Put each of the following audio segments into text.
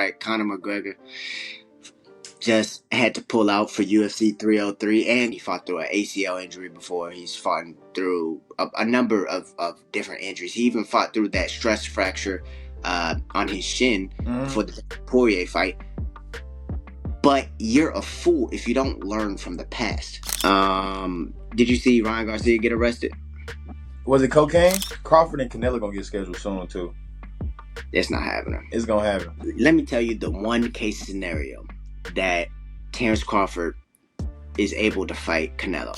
right? Conor McGregor just had to pull out for UFC 303, and he fought through an ACL injury before. He's fought through a number of different injuries. He even fought through that stress fracture on his shin for the Poirier fight. But you're a fool if you don't learn from the past. Did you see Ryan Garcia get arrested? Was it cocaine? Crawford and Canelo gonna get scheduled soon too. It's not happening. It's gonna happen. Let me tell you the one case scenario that Terence Crawford is able to fight Canelo.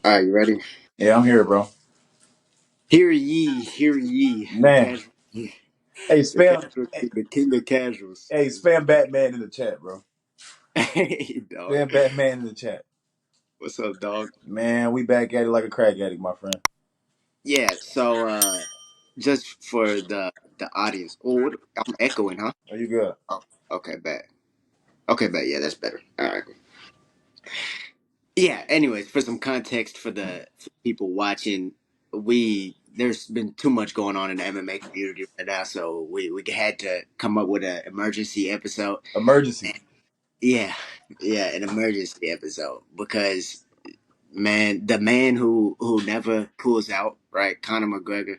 All right, you ready? Yeah, I'm here, bro. Hear ye, hear ye. Man. Hey, spam. The king of casuals. Hey, spam Batman in the chat, bro. Hey, dog. Spam Batman in the chat. What's up, dog? Man, we back at it like a crack addict, my friend. Yeah, so just for the audience. Oh, I'm echoing, huh? Are you good? Oh, okay, bad. Okay, bad. Yeah, that's better. All right. Yeah, anyways, for some context for the people watching, there's been too much going on in the MMA community right now, so we had to come up with an emergency episode. Emergency. Yeah, an emergency episode because man, the man who never pulls out, right? Conor McGregor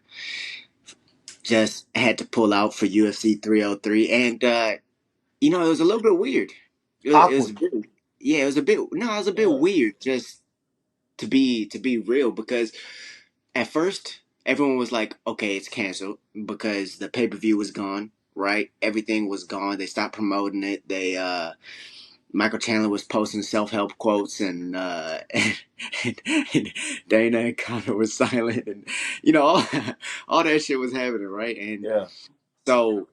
just had to pull out for UFC 303, and it was a little bit weird. It was a bit, yeah, it was a bit weird just to be real, because at first everyone was like, okay, it's canceled because the pay-per-view was gone, right? Everything was gone. They stopped promoting it. Michael Chandler was posting self-help quotes, and Dana and Conor was silent, and all that shit was happening, right? And so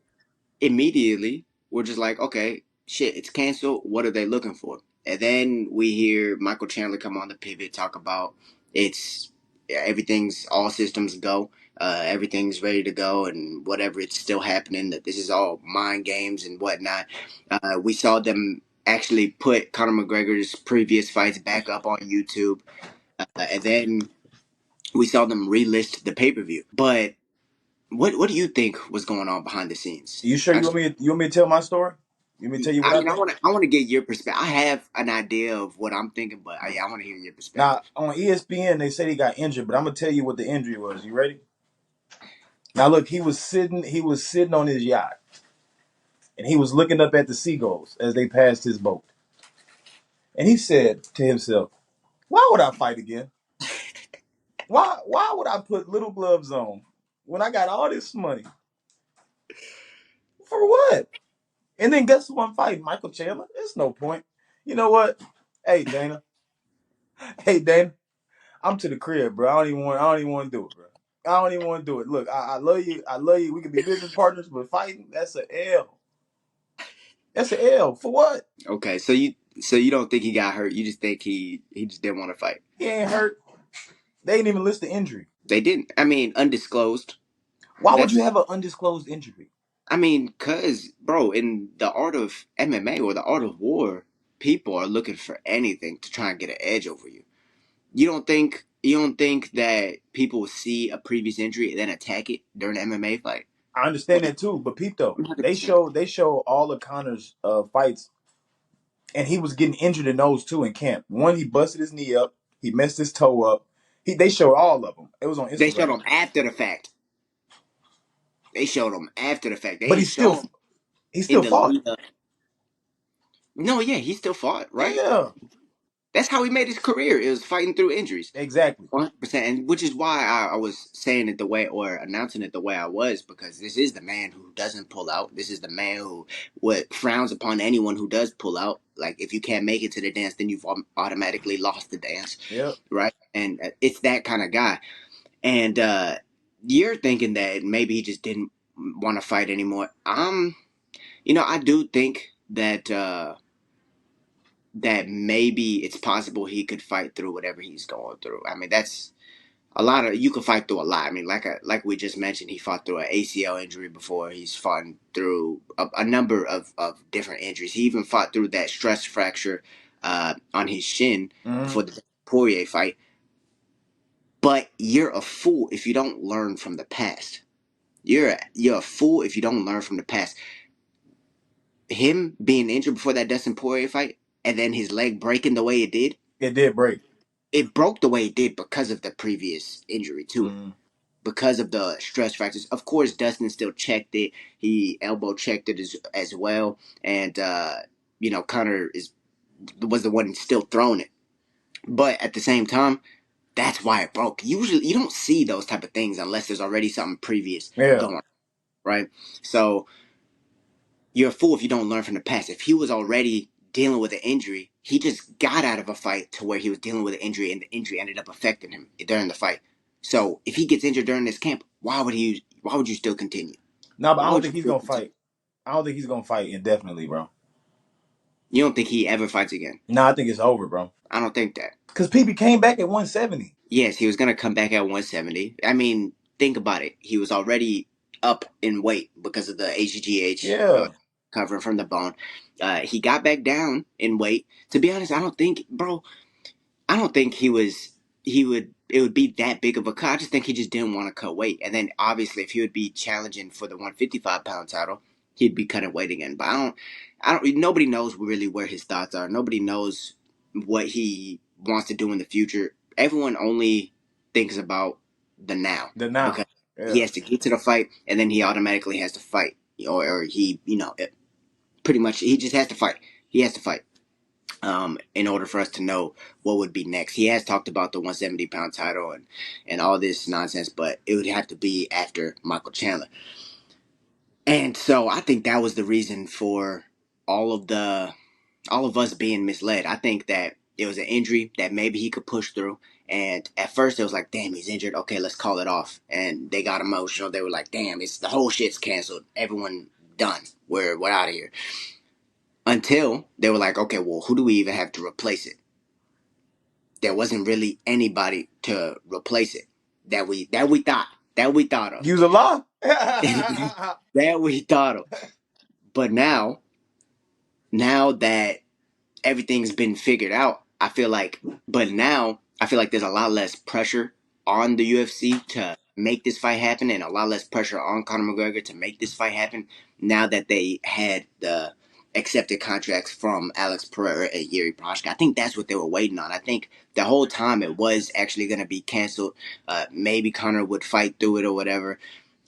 immediately we're just like, okay, shit, it's canceled. What are they looking for? And then we hear Michael Chandler come on the pivot, talk about everything's all systems go. Everything's ready to go, and whatever, it's still happening, that this is all mind games and whatnot. We saw them actually put Conor McGregor's previous fights back up on YouTube. And then we saw them relist the pay-per-view. But what do you think was going on behind the scenes? You sure you want me to tell my story? You want me to tell you what I think? I want to get your perspective. I have an idea of what I'm thinking, but I want to hear your perspective. Now, on ESPN, they said he got injured, but I'm going to tell you what the injury was. You ready? Now, look, he was sitting on his yacht, and he was looking up at the seagulls as they passed his boat. And he said to himself, why would I fight again? Why would I put little gloves on when I got all this money? For what? And then guess who I'm fighting? Michael Chandler? There's no point. You know what? Hey, Dana. I'm to the crib, bro. I don't even want to do it, bro. I don't even want to do it. Look, I love you. We can be business partners, but fighting, that's an L. That's an L. For what? Okay, so you don't think he got hurt? You just think he just didn't want to fight? He ain't hurt. They didn't even list the injury. They didn't. I mean, undisclosed. Why would you have an undisclosed injury? I mean, cause bro, in the art of MMA or the art of war, people are looking for anything to try and get an edge over you. You don't think that people see a previous injury and then attack it during an MMA fight? I understand that too, but Pete, though, 100%. they show all of Conor's fights, and he was getting injured in those two in camp. One, he busted his knee up, he messed his toe up. They showed all of them. It was on Instagram. They showed him after the fact. But he still fought. No, yeah, he still fought, right? Yeah. That's how he made his career. It was fighting through injuries. Exactly. 100%. And which is why I was saying it the way, or announcing it the way I was, because this is the man who doesn't pull out. This is the man who frowns upon anyone who does pull out. Like, if you can't make it to the dance, then you've automatically lost the dance. Yep. Right? And it's that kind of guy. And you're thinking that maybe he just didn't want to fight anymore. I do think that that maybe it's possible he could fight through whatever he's going through. I mean, that's you can fight through a lot. I mean, like we just mentioned, he fought through an ACL injury before. He's fought through a number of different injuries. He even fought through that stress fracture on his shin before the Poirier fight. But you're a fool if you don't learn from the past. You're a fool if you don't learn from the past. Him being injured before that Dustin Poirier fight, and then his leg breaking the way it did. It did break. It broke the way it did because of the previous injury to it. Mm-hmm. Because of the stress fractures. Of course, Dustin still checked it. He elbow checked it as well, and Conor was the one still throwing it. But at the same time, that's why it broke. Usually, you don't see those type of things unless there's already something previous going on, right? So you're a fool if you don't learn from the past. If he was already dealing with an injury, he just got out of a fight to where he was dealing with an injury, and the injury ended up affecting him during the fight. So if he gets injured during this camp, why would you still continue? No, but I don't think he's gonna fight. I don't think he's gonna fight indefinitely, bro. You don't think he ever fights again? No, I think it's over, bro. I don't think that. Because PB came back at 170. Yes, he was gonna come back at 170. I mean, think about it. He was already up in weight because of the HGH covering from the bone. He got back down in weight. To be honest, I don't think it would be that big of a cut. I just think he just didn't want to cut weight. And then obviously if he would be challenging for the 155-pound title, he'd be cutting weight again. But nobody knows really where his thoughts are. Nobody knows what he wants to do in the future. Everyone only thinks about the now. Because he has to get to the fight, and then he automatically has to fight. Or he, pretty much he just has to fight. He has to fight. In order for us to know what would be next. He has talked about the 170-pound title and all this nonsense, but it would have to be after Michael Chandler. And so I think that was the reason for all of us being misled. I think that it was an injury that maybe he could push through. And at first it was like, damn, he's injured. Okay, let's call it off. And they got emotional. They were like, damn, the whole shit's canceled. Everyone done. We're out of here. Until they were like, okay, well, who do we even have to replace it? There wasn't really anybody to replace it that we thought of. Use a law. That we thought of. But now that everything's been figured out, I feel like there's a lot less pressure on the UFC to make this fight happen, and a lot less pressure on Conor McGregor to make this fight happen now that they had the accepted contracts from Alex Pereira and Jiri Prochazka. I think that's what they were waiting on. I think the whole time it was actually going to be canceled. Maybe Conor would fight through it or whatever.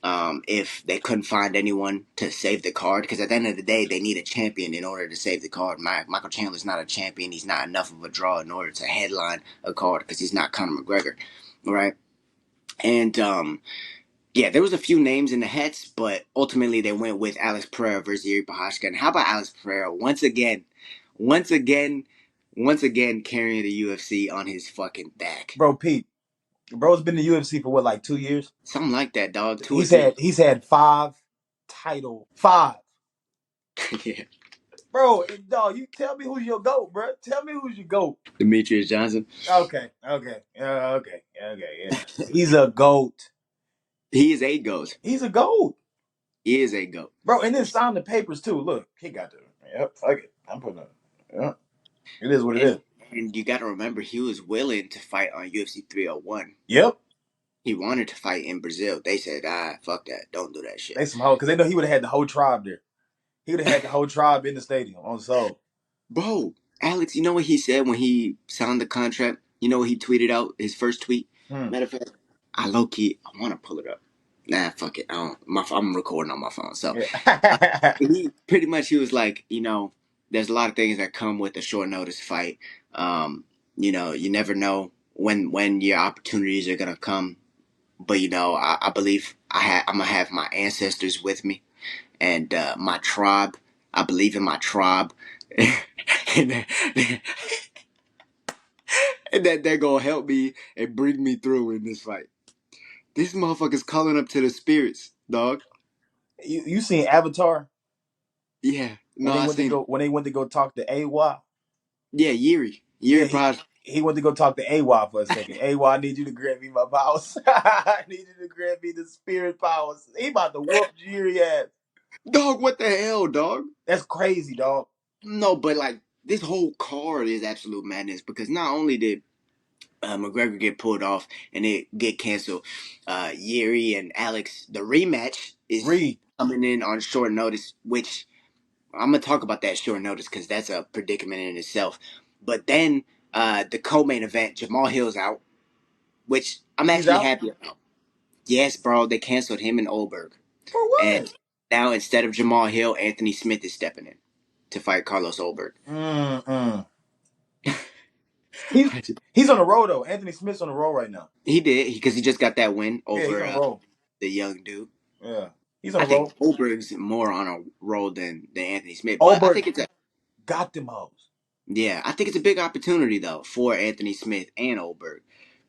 If they couldn't find anyone to save the card, because at the end of the day, they need a champion in order to save the card. Michael Chandler's not a champion. He's not enough of a draw in order to headline a card because he's not Conor McGregor, right? And there was a few names in the hats, but ultimately they went with Alex Pereira versus Jiri Prochazka. And how about Alex Pereira once again carrying the UFC on his fucking back? Bro, Pete. Bro's been in the UFC for what, like 2 years? Something like that, dog. He's had 5 title. 5. Yeah. Bro, dog, you tell me who's your GOAT, bro. Tell me who's your GOAT. Demetrius Johnson. Okay. Yeah. He's a GOAT. He is a GOAT. He's a GOAT. He is a GOAT. Bro, and then sign the papers too. Look, he got the fuck it. I'm putting it. Yeah. It is what it is. And you got to remember, he was willing to fight on UFC 301. Yep. He wanted to fight in Brazil. They said, fuck that. Don't do that shit. They some hoe, because they know he would have had the whole tribe there. He would have had the whole tribe in the stadium on soul. Bro, Alex, you know what he said when he signed the contract? You know what he tweeted out, his first tweet? Matter of fact, I low-key, I want to pull it up. Nah, fuck it. I'm recording on my phone. So he was like, there's a lot of things that come with a short notice fight. You never know when your opportunities are going to come. But, I believe I'm going to have my ancestors with me and my tribe. I believe in my tribe. and that they're going to help me and bring me through in this fight. These motherfuckers calling up to the spirits, dog. You seen Avatar? Yeah. When they went to go talk to AY? Yeah, Jiri Prochazka. he went to go talk to AY for a second. AY, I need you to grant me my powers. I need you to grant me the spirit powers. He about to whoop Jiri ass. Dog, what the hell, dog? That's crazy, dog. No, but like this whole card is absolute madness because not only did McGregor get pulled off and it get canceled, Jiri and Alex, the rematch is Reed. coming in on short notice, which I'm gonna talk about that short notice because that's a predicament in itself. But then the co-main event, Jamahal Hill's out, which I'm He's actually out? happy about. Yes, bro, they canceled him and Oldberg, For what? and now instead of Jamahal Hill, Anthony Smith is stepping in to fight Carlos Oldberg. Mm-mm. He's he's on the road though. Anthony Smith's on the road right now. He did because he just got that win Yeah, he's over on the road. the young dude. Yeah, he's on I the think road. Oldberg's more on a roll than Anthony Smith, but I Oberg think it's a got them hoes. yeah, I think it's a big opportunity though for Anthony Smith and Oldberg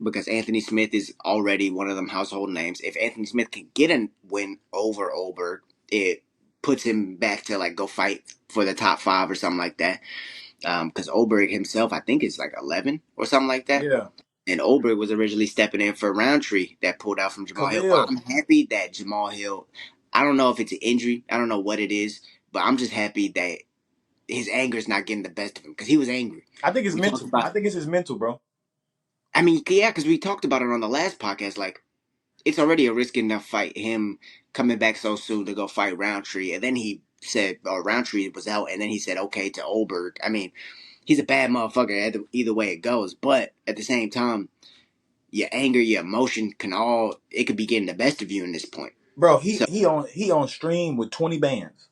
because Anthony Smith is already one of them household names. If Anthony Smith can get a win over Oldberg, it puts him back to like go fight for the top 5 or something like that. Because Oldberg himself, I think, is like 11 or something like that. Yeah, And Oldberg was originally stepping in for Roundtree that pulled out from Jamahal Hill. But Khalil. I'm happy that Jamahal Hill, I don't know if it's an injury, I don't know what it is, but I'm just happy that his anger is not getting the best of him because he was angry. I think it's We talked mental. about, I think it's his mental, bro. I mean, yeah, because we talked about it on the last podcast. Like, it's already a risky enough fight, him coming back so soon to go fight Roundtree. And then he said, or Roundtree was out, and then he said, okay, to Oldberg. I mean, he's a bad motherfucker either way it goes. But at the same time, your anger, your emotion it could be getting the best of you in this point. Bro, So he on stream with 20 bands.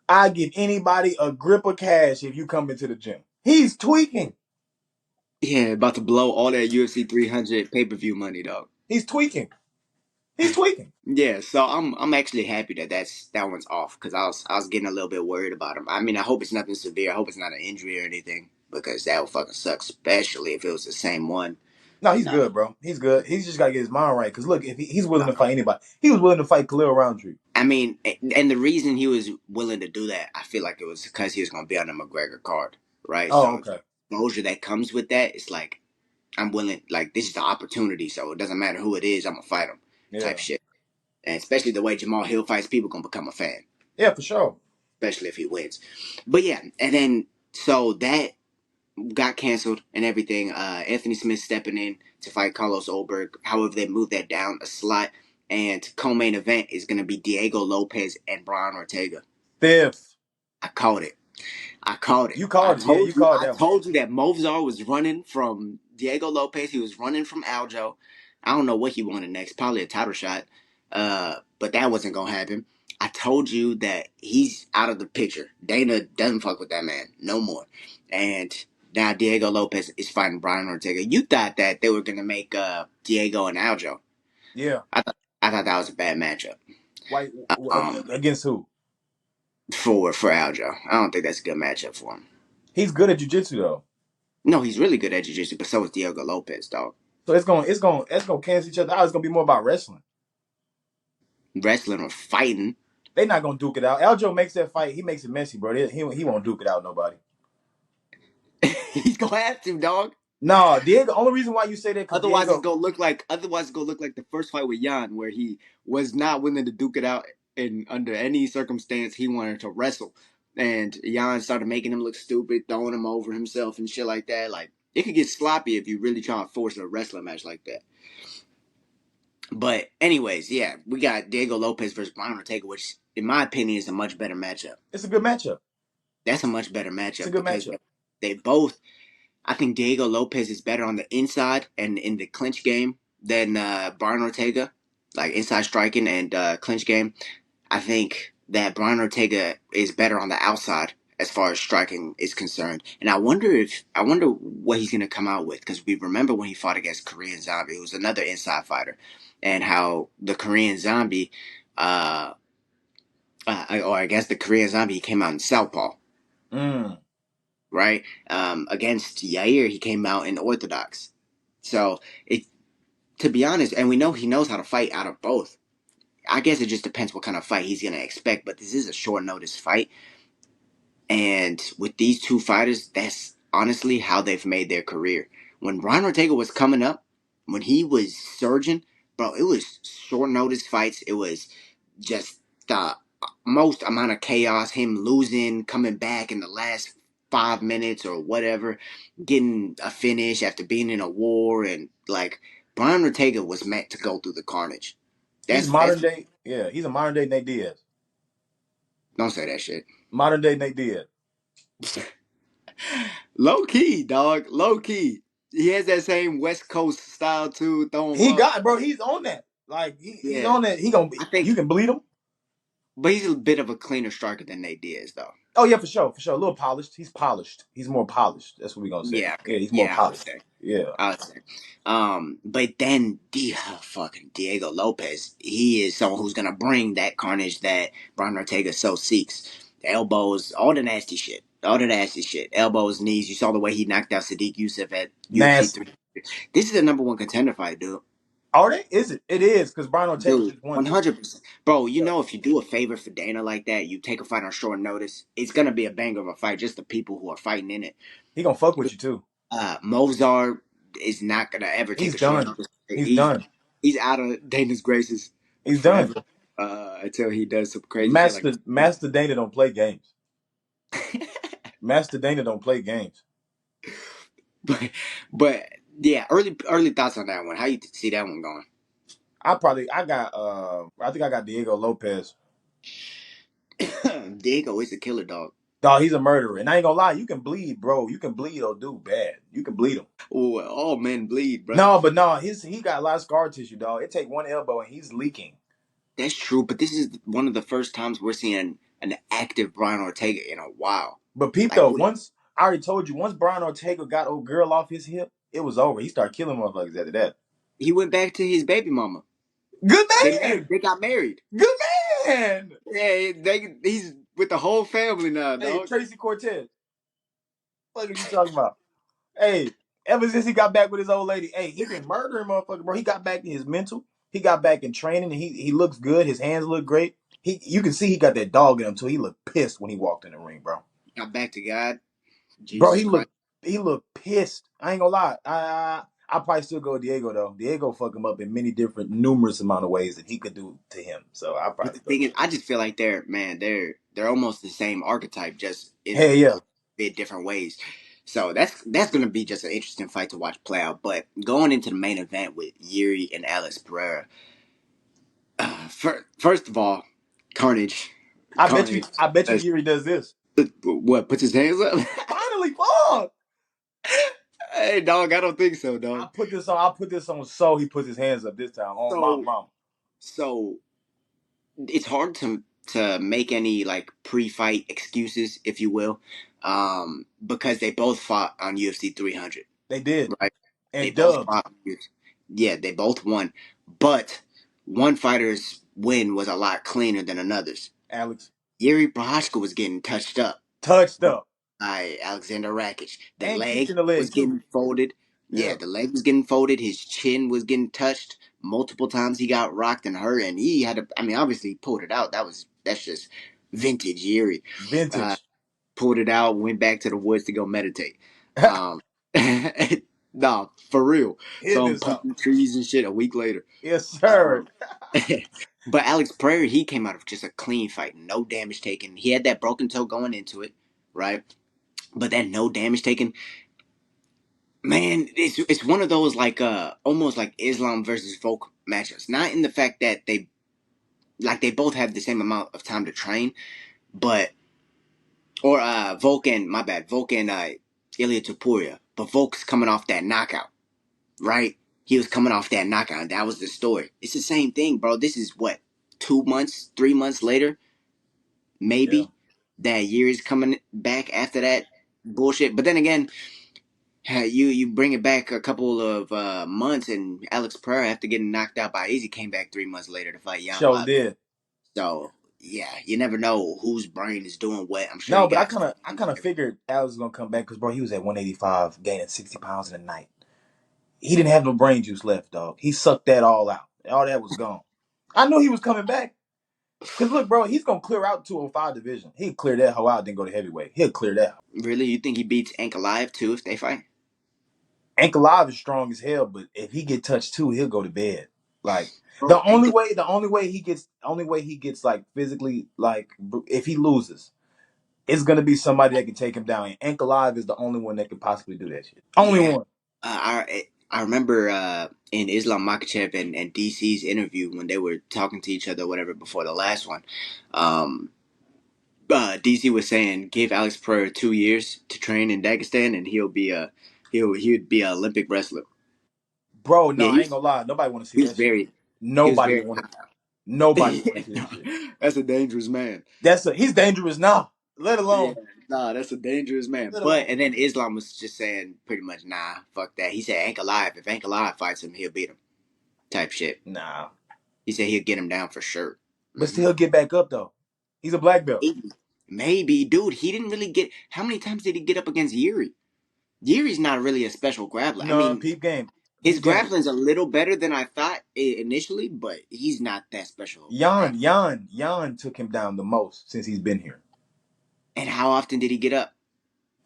I give anybody a grip of cash if you come into the gym. He's tweaking. yeah, about to blow all that UFC 300 pay-per-view money, dog. He's tweaking. He's tweaking. Yeah, so I'm actually happy that that one's off because I was getting a little bit worried about him. I mean, I hope it's nothing severe. I hope it's not an injury or anything because that would fucking suck, especially if it was the same one. No, he's No, good, bro. He's good. He's just got to get his mind right. Because look, if he's willing to fight anybody, he was willing to fight Khalil Roundtree. I mean, and the reason he was willing to do that, I feel like it was because he was going to be on the McGregor card, right? Oh, So okay. the exposure that comes with that, it's like I'm willing. Like this is the opportunity, so it doesn't matter who it is. I'm gonna fight him, type Yeah. shit. And especially the way Jamahal Hill fights, people gonna become a fan, Yeah, for sure. especially if he wins. But yeah, and then so that got canceled and everything. Anthony Smith stepping in to fight Carlos Oldberg. However, they moved that down a slot, and co-main event is gonna be Diego Lopes and Brian Ortega. Fifth. I called it. I called it. You called it. Yeah, you called I that one. told you that Movzar was running from Diego Lopes. He was running from Aljo. I don't know what he wanted next. Probably a title shot. But that wasn't gonna happen. I told you that he's out of the picture. Dana doesn't fuck with that man no more. And now Diego Lopes is fighting Brian Ortega. You thought that they were gonna make Diego and Aljo. Yeah. I thought that was a bad matchup. White Um, against who? for Aljo. I don't think that's a good matchup for him. He's good at jiu-jitsu though. No, he's really good at jiu-jitsu, but so is Diego Lopes, dog. So it's gonna cancel each other out. It's gonna be more about wrestling. Wrestling or fighting. They're not gonna duke it out. Aljo makes that fight. He makes it messy, bro. He won't duke it out nobody. He's gonna have to, dog. No, Diego. Only reason why you say that because Otherwise, Diego. it's gonna look like the first fight with Jan, where he was not willing to duke it out, and under any circumstance he wanted to wrestle, and Jan started making him look stupid, throwing him over himself and shit like that. Like it could get sloppy if you really try to force a wrestling match like that. But anyways, yeah, we got Diego Lopes versus Brian Ortega, which in my opinion is a much better matchup. It's a good matchup. That's a much better It's a matchup good because matchup. they both. I think Diego Lopes is better on the inside and in the clinch game than Brian Ortega, like inside striking and clinch game. I think that Brian Ortega is better on the outside as far as striking is concerned. And I wonder what he's gonna come out with because we remember when he fought against Korean Zombie, it was another inside fighter, and how the Korean Zombie, or I guess the Korean Zombie, he came out in southpaw. Mm. Right? Against Yair, he came out in orthodox. So to be honest, and we know he knows how to fight out of both. I guess it just depends what kind of fight he's gonna expect. But this is a short notice fight, and with these two fighters, that's honestly how they've made their career. when Brian Ortega was coming up, when he was surging, bro, it was short notice fights. It was just the most amount of chaos. Him losing, coming back in the last 5 minutes or whatever, getting a finish after being in a war, and like Brian Ortega was meant to go through the carnage. He's That's modern day. Yeah, he's a modern day Nate Diaz. don't say that shit. Modern day Nate Diaz. Low key, dog. Low key. He has that same West Coast style too. Throwing He got, motherfuckers. bro. He's on that. Like he's Yeah, on that. He gonna I be. You think, can bleed him. but he's a bit of a cleaner striker than Nate Diaz, though. Oh yeah, for sure, for sure. A little polished. He's polished. He's more polished. That's what we gonna say. Yeah, Yeah, okay. he's more Yeah, I would polished. say. Yeah. I would say. But then fucking Diego Lopez, he is someone who's gonna bring that carnage that Brian Ortega so seeks. The elbows, all the nasty shit. All the nasty shit. Elbows, knees. You saw the way he knocked out Sadiq Youssef at UFC Nasty. 3. This is the number one contender fight, dude. Are they? Is it? It is because Brian Ortega Dude, just won too. 100%. Bro, you Yeah. know, if you do a favor for Dana like that, you take a fight on short notice, it's going to be a banger of a fight, just the people who are fighting in it. He gonna fuck with you too. Mozart is not going to ever take He's a short done. notice. He's He's, done. he's out of Dana's graces He's done. forever until he does some crazy shit like Master Dana don't play games. this. Master Dana don't play games. but, but, yeah, early thoughts on that one. How you see that one going? I think I got Diego Lopez. Diego is a killer dog. Dog, he's a murderer. And I ain't gonna lie, you can bleed, bro. You can bleed or do bad. You can bleed him. Oh, all men bleed, bro. No, but no, he got a lot of scar tissue, dog. It take one elbow and he's leaking. That's true, but this is one of the first times we're seeing an active Brian Ortega in a while. But peep Like though, once I already told you, once Brian Ortega got old girl off his hip, it was over. He started killing motherfuckers after that. he went back to his baby mama. Good They married. man! They got married. Good man! Yeah, he's with the whole family now, Hey, dog. Tracy Cortez. What are you talking about? Hey, ever since he got back with his old lady, hey, he been murdering motherfuckers, bro. He got back in his mental. He got back in training, and he looks good. His hands look great. You can see he got that dog in him too. He looked pissed when he walked in the ring, bro. Got back to God. Bro, Jesus Christ. he looked pissed. I ain't gonna lie. I probably still go with Diego though. Diego fuck him up in many different, numerous amount of ways that he could do to him. So I But probably the go thing is, Diego. I just feel like they're almost the same archetype, just Hell in yeah. a bit different ways. So that's gonna be just an interesting fight to watch play out. But going into the main event with Jiri and Alex Pereira, first of all, Carnage, Carnage. I bet you That's, Yuri does this. what puts his hands up? Finally, fuck. Hey, dog, I don't think so, dog. I put this on so he puts his hands up this time on my So, mom. so it's hard to make any like pre-fight excuses, if you will, because they both fought on UFC 300, They did. right? They And both dubbed fought. Yeah, they both won, but one fighter's win was a lot cleaner than another's. Alex. Jiri Prochazka was getting touched up Touched up. by Alexander Rakic. The And kicked leg in the leg was too. getting folded. Yeah, Yeah. the leg was getting folded. His chin was getting touched multiple times. He got rocked and hurt, and he had to. I mean, obviously, he pulled it out. That's just vintage Yuri. Uh, Vintage. pulled it out, went back to the woods to go meditate. Um, nah, for real. Hitting So I'm this up. pumping trees and shit a week later. Yes, sir. Um, but Alex Pereira, he came out of just a clean fight, no damage taken. He had that broken toe going into it, right? But that no damage taken, man, it's one of those like almost like Islam versus Volk matchups. Not in the fact that they both have the same amount of time to train, but or Volk and my bad, Volk and Ilya Topuria. But Volk's coming off that knockout, right? He was coming off that knockout, and that was the story. It's the same thing, bro. This is what 2 months, 3 months later, Yeah. maybe that year is coming back after that bullshit. But then again, you bring it back a couple of months, and Alex Pereira, after getting knocked out by Izzy, came back 3 months later to fight Jan Show Lopes. did. So yeah, you never know whose brain is doing what. I'm sure No, he but got. I kind of figured Alex was gonna come back because bro, he was at 185, gaining 60 pounds in a night. He didn't have no brain juice left, dog. He sucked that all out. All that was gone. I knew he was coming back. Cause look, bro, he's gonna clear out 205 division. He'd clear that hoe out, then go to heavyweight. He'll clear that. Really, you think he beats Ank alive too if they fight? Ankalaev is strong as hell, but if he get touched too, he'll go to bed. Like Bro, ankle. the only way he gets like physically like if he loses, it's gonna be somebody that can take him down. And Ankalaev is the only one that can possibly do that shit. Only Yeah, one. I remember in Islam Makhachev and DC's interview when they were talking to each other, or whatever, before the last one. Um, DC was saying give Alex Pereira 2 years to train in Dagestan, and he'd be an Olympic wrestler. Bro, Yeah, no, I ain't gonna lie. Nobody want to see he was that shit. very he was Nobody very want to. high. Nobody want to see that shit. That's a dangerous man. He's dangerous now. Let Yeah, alone. nah, that's a dangerous man. Let But alone. and then Islam was just saying pretty much, nah, fuck that. He said Ain't Alive. If Ain't Alive fights him, he'll beat him. Type shit. Nah. He said he'll get him down for sure. But Hmm. still get back up though. He's a black belt. Maybe, dude. He didn't really get. How many times did he get up against Yuri? Yuri's not really a special grappler. I No, mean, peep game. his Peep game. grappling's a little better than I thought initially, but he's not that special of a grappler. Jan took him down the most since he's been here. And how often did he get up?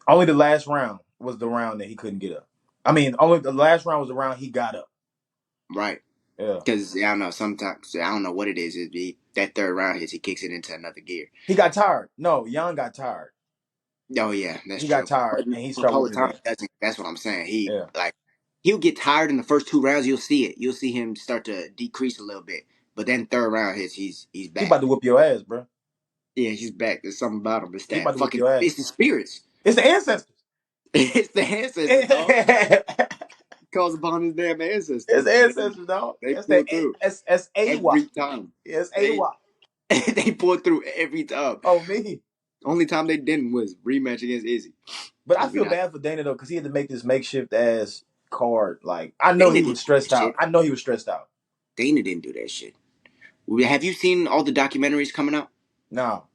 Only the last round was the round that he couldn't get up. I mean, only the last round was the round he got up. Right. Yeah. Because I don't know. Sometimes I don't know what it is. It'd be that third round hits, he kicks it into another gear. He got tired. No, Jan got tired. Oh yeah, that's He got true. tired But and he most started of the whooping his time, ass. he doesn't. That's what I'm saying. Yeah. He'll get tired in the first two rounds. You'll see it. You'll see him start to decrease a little bit. But then third round hits, he's He back. about to whoop your ass, bro. Yeah, he's back. There's something about him. It's He that about to whoop fucking. your ass. It's the spirits. It's the ancestors. It's the ancestors, dog. It's Calls upon his damn ancestors. the ancestors, dog. They That's pull the through that's AWA. every time. It's They AWA. they pull through every time. Oh me. Only time they didn't was rematch against Izzy. But I Because we feel not. bad for Dana though, because he had to make this makeshift ass card. Like I know Dana he didn't was do stressed that out. shit. I know he was stressed out. Dana didn't do that shit. Have you seen all the documentaries coming out? No.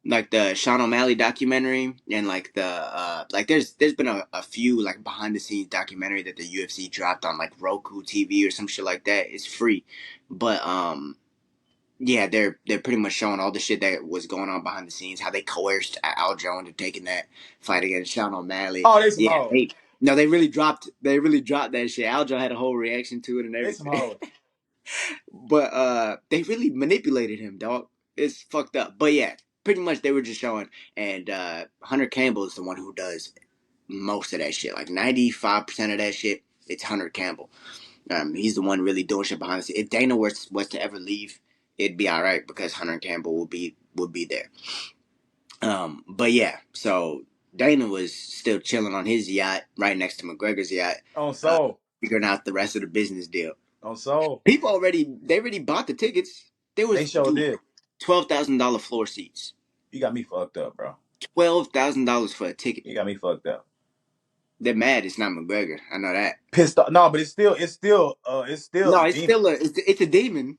Like the Sean O'Malley documentary and like the like there's been a few like behind the scenes documentary that the UFC dropped on like Roku TV or some shit like that. It's free. But yeah, they're pretty much showing all the shit that was going on behind the scenes, how they coerced Aljo into taking that fight against Sean O'Malley. Oh, they some Yeah, hoes. they really dropped that shit. Aljo had a whole reaction to it and They some everything. hoes. But they really manipulated him, dog. It's fucked up. But yeah, pretty much they were just showing, and Hunter Campbell is the one who does most of that shit. Like 95% of that shit, it's Hunter Campbell. He's the one really doing shit behind the scenes. If Dana was to ever leave, it'd be all right because Hunter Campbell would be there. But yeah, so Dana was still chilling on his yacht right next to McGregor's yacht, On uh, soul. figuring out the rest of the business deal. On soul. They already bought the tickets. There They was, sure dude, did. $12,000 floor seats. You got me fucked up, bro. $12,000 for a ticket. You got me fucked up. They're mad. It's not McGregor. I know that. Pissed off. No, but it's still No, a it's demon. still it's a demon.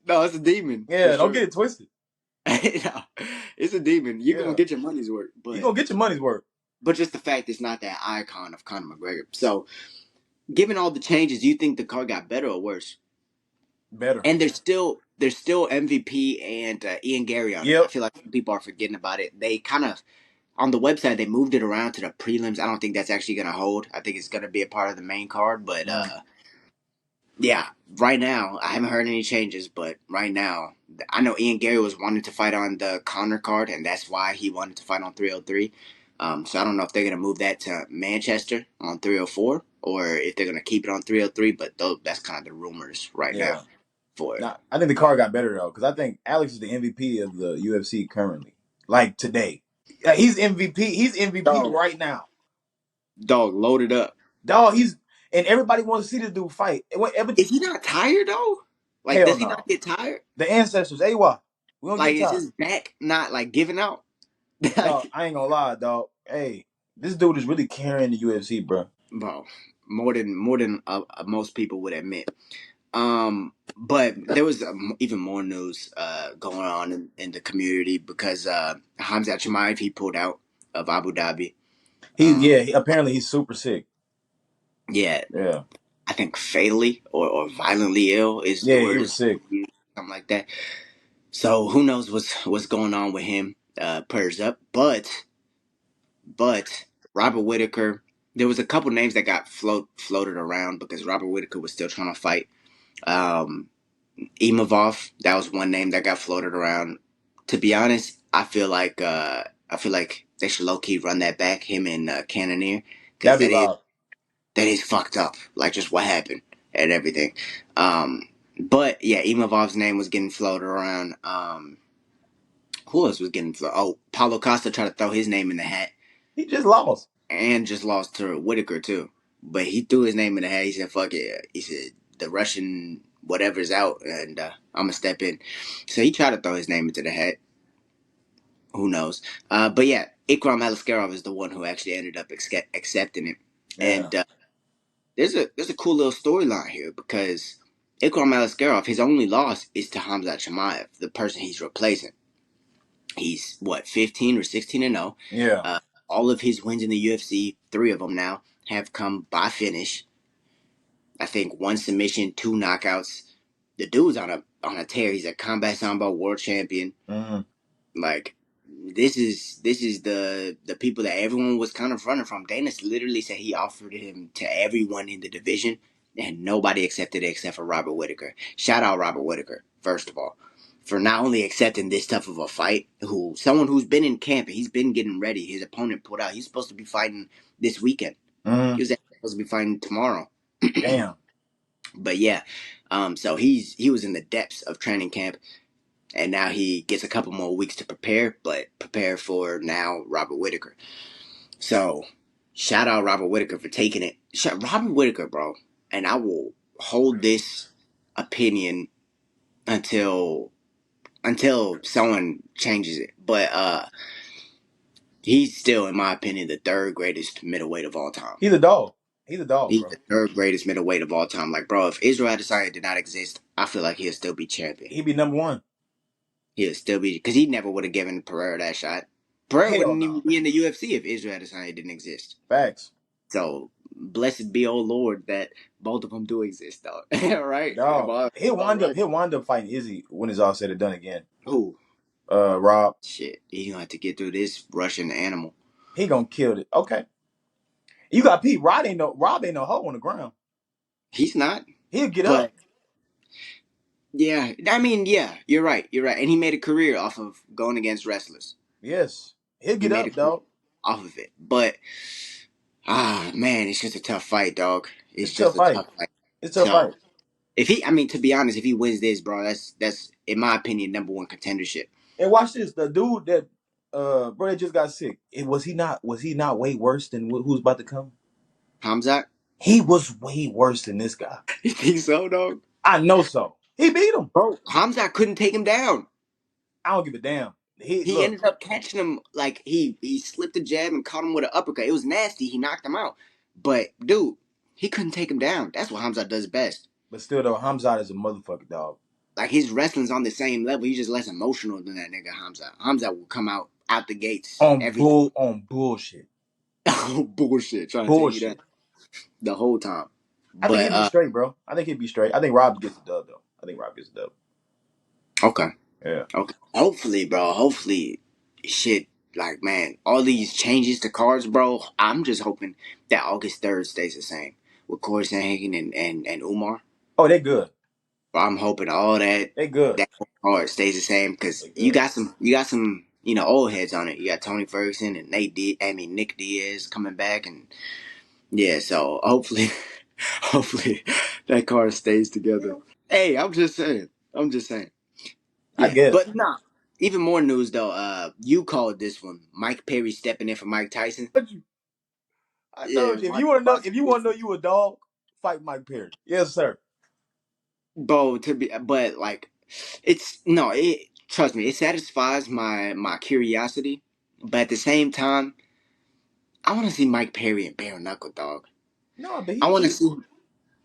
No, it's a demon for Yeah, don't sure. get it twisted. No, it's a demon. You're gonna Yeah. get your money's worth, You gonna get your money's worth. but just the fact it's not that icon of Conor McGregor. So, given all the changes, do you think the card got better or worse? Better. And there's still MVP and Ian Gary on it. I Yep. feel like people are forgetting about it. They kind of on the website they moved it around to the prelims. I don't think that's actually gonna hold. I think it's gonna be a part of the main card. But Mm. yeah, right now I haven't heard any changes. But right now I know Ian Gary was wanting to fight on the Connor card, and that's why he wanted to fight on 303. So I don't know if they're gonna move that to Manchester on 304 or if they're gonna keep it on 303. But that's kind of the rumors right now Yeah. for it. Now, I think the card got better though, because I think Alex is the MVP of the UFC currently. Like today. Yeah, he's MVP. He's MVP Dog, right now. dog, loaded up. Dog, he's and everybody wants to see this dude fight. Is he not tired though? Like, Hell does he not no. get tired? The ancestors, AWA. We don't Like, get is tired. his back not like giving out? Dog, Like, I ain't gonna lie, dog. Hey, this dude is really carrying the UFC, bro. bro, more than most people would admit. But there was even more news going on in the community because Hamza Chimaev he pulled out of Abu Dhabi. Apparently he's super sick. Yeah, Yeah. I think fatally or violently ill is the Yeah, he word, was sick. something like that. So who knows what's going on with him? Prayers up, but Robert Whittaker. There was a couple names that got floated around because Robert Whittaker was still trying to fight. Um, Imavov, that was one name that got floated around. To be honest, I feel like they should low key run that back, him and Cannonier, because That'd be loud. that is fucked up. Like just what happened and everything. But yeah, Imavov's name was getting floated around. Who else was getting floated? Oh, Paulo Costa tried to throw his name in the hat He just lost. and just lost to Whittaker too. But he threw his name in the hat. He said, "Fuck it." He said, "The Russian whatever's out, and I'm gonna step in." So he tried to throw his name into the hat. Who knows? But yeah, Ikram Aliskerov is the one who actually ended up accepting it. Yeah. And there's a cool little storyline here because Ikram Aliskerov, his only loss is to Hamzat Chimaev, the person he's replacing. He's what 15 or 16-0. Yeah. All of his wins in the UFC, 3 of them now, have come by finish. I think 1 submission, 2 knockouts. The dude's on a tear. He's a combat sambo world champion. Mm-hmm. Like this is the people that everyone was kind of running from. Dana literally said he offered him to everyone in the division, and nobody accepted it except for Robert Whittaker. Shout out Robert Whittaker, first of all, for not only accepting this tough of a fight. Someone who's been in camp, he's been getting ready. His opponent pulled out. He's supposed to be fighting this weekend. Mm-hmm. He was supposed to be fighting tomorrow. Damn. But yeah, so he was in the depths of training camp. And now he gets a couple more weeks to prepare, but prepare for now Robert Whittaker. So, shout out Robert Whittaker for taking it. Robert Whittaker, bro. And I will hold this opinion until someone changes it. But he's still, in my opinion, the 3rd greatest middleweight of all time. He's a dog. He's a dog, He's bro. the 3rd greatest middleweight of all time. Like, bro, if Israel Adesanya did not exist, I feel like he'll still be champion. He'd be number 1. He'll still be, because he never would have given Pereira that shot. Pereira Hell wouldn't even no. be in the UFC if Israel Adesanya didn't exist. Facts. So blessed be, oh Lord, that both of them do exist, though. Right? Dog. About He'll wind right. up fighting Izzy when it's all said and done again. Who? Rob. Shit, he's gonna have to get through this Russian animal. He gonna kill it. Okay. You got Pete. Rob ain't no hoe on the ground. He's not. He'll get But up. yeah, I mean, yeah, you're right. You're right. And he made a career off of going against wrestlers. Yes. He'll He get made a up, career dog. off of it. But man, it's just a tough fight, dog. It's It's a tough just a fight. tough fight. It's a tough So fight. if he, I mean, to be honest, if he wins this, bro, that's in my opinion #1 contendership. And watch this. The dude that bro that just got sick. Was he not way worse than who's about to come? Hamzat? He was way worse than this guy. You think so, dog? I know so. He beat him. Bro, Hamzat couldn't take him down. I don't give a damn. He Look. ended up catching him like he slipped a jab and caught him with an uppercut. It was nasty. He knocked him out. But dude, he couldn't take him down. That's what Hamzat does best. But still though, Hamzat is a motherfucker, dog. Like his wrestling's on the same level. He's just less emotional than that nigga Hamzat. Hamzat will come out the gates On every bullshit. bullshit trying to take you down Bullshit. the whole time. I think But he'd be straight, bro. I think he'd be straight. I think Rob gets the dub though. I think Rob gets the dub. okay. Yeah. Okay. Hopefully, bro. Hopefully, shit. Like, man, all these changes to cards, bro. I'm just hoping that August 3rd stays the same with Corey Sanhagen and Umar. Oh, they good. But I'm hoping all that They good. card stays the same because They good. you got some old heads on it. You got Tony Ferguson and Nick Diaz coming back, and yeah. So hopefully, hopefully that card stays together. Hey, I'm just saying. I Yeah, guess. but nah. Even more news though. You called this one. Mike Perry stepping in for Mike Tyson. I Yeah, told you if you want to know you a dog, fight Mike Perry. Yes, sir. bro. But like, it's no. It trust me. It satisfies my curiosity, but at the same time, I want to see Mike Perry in bare knuckle, dog. No, but I want to see.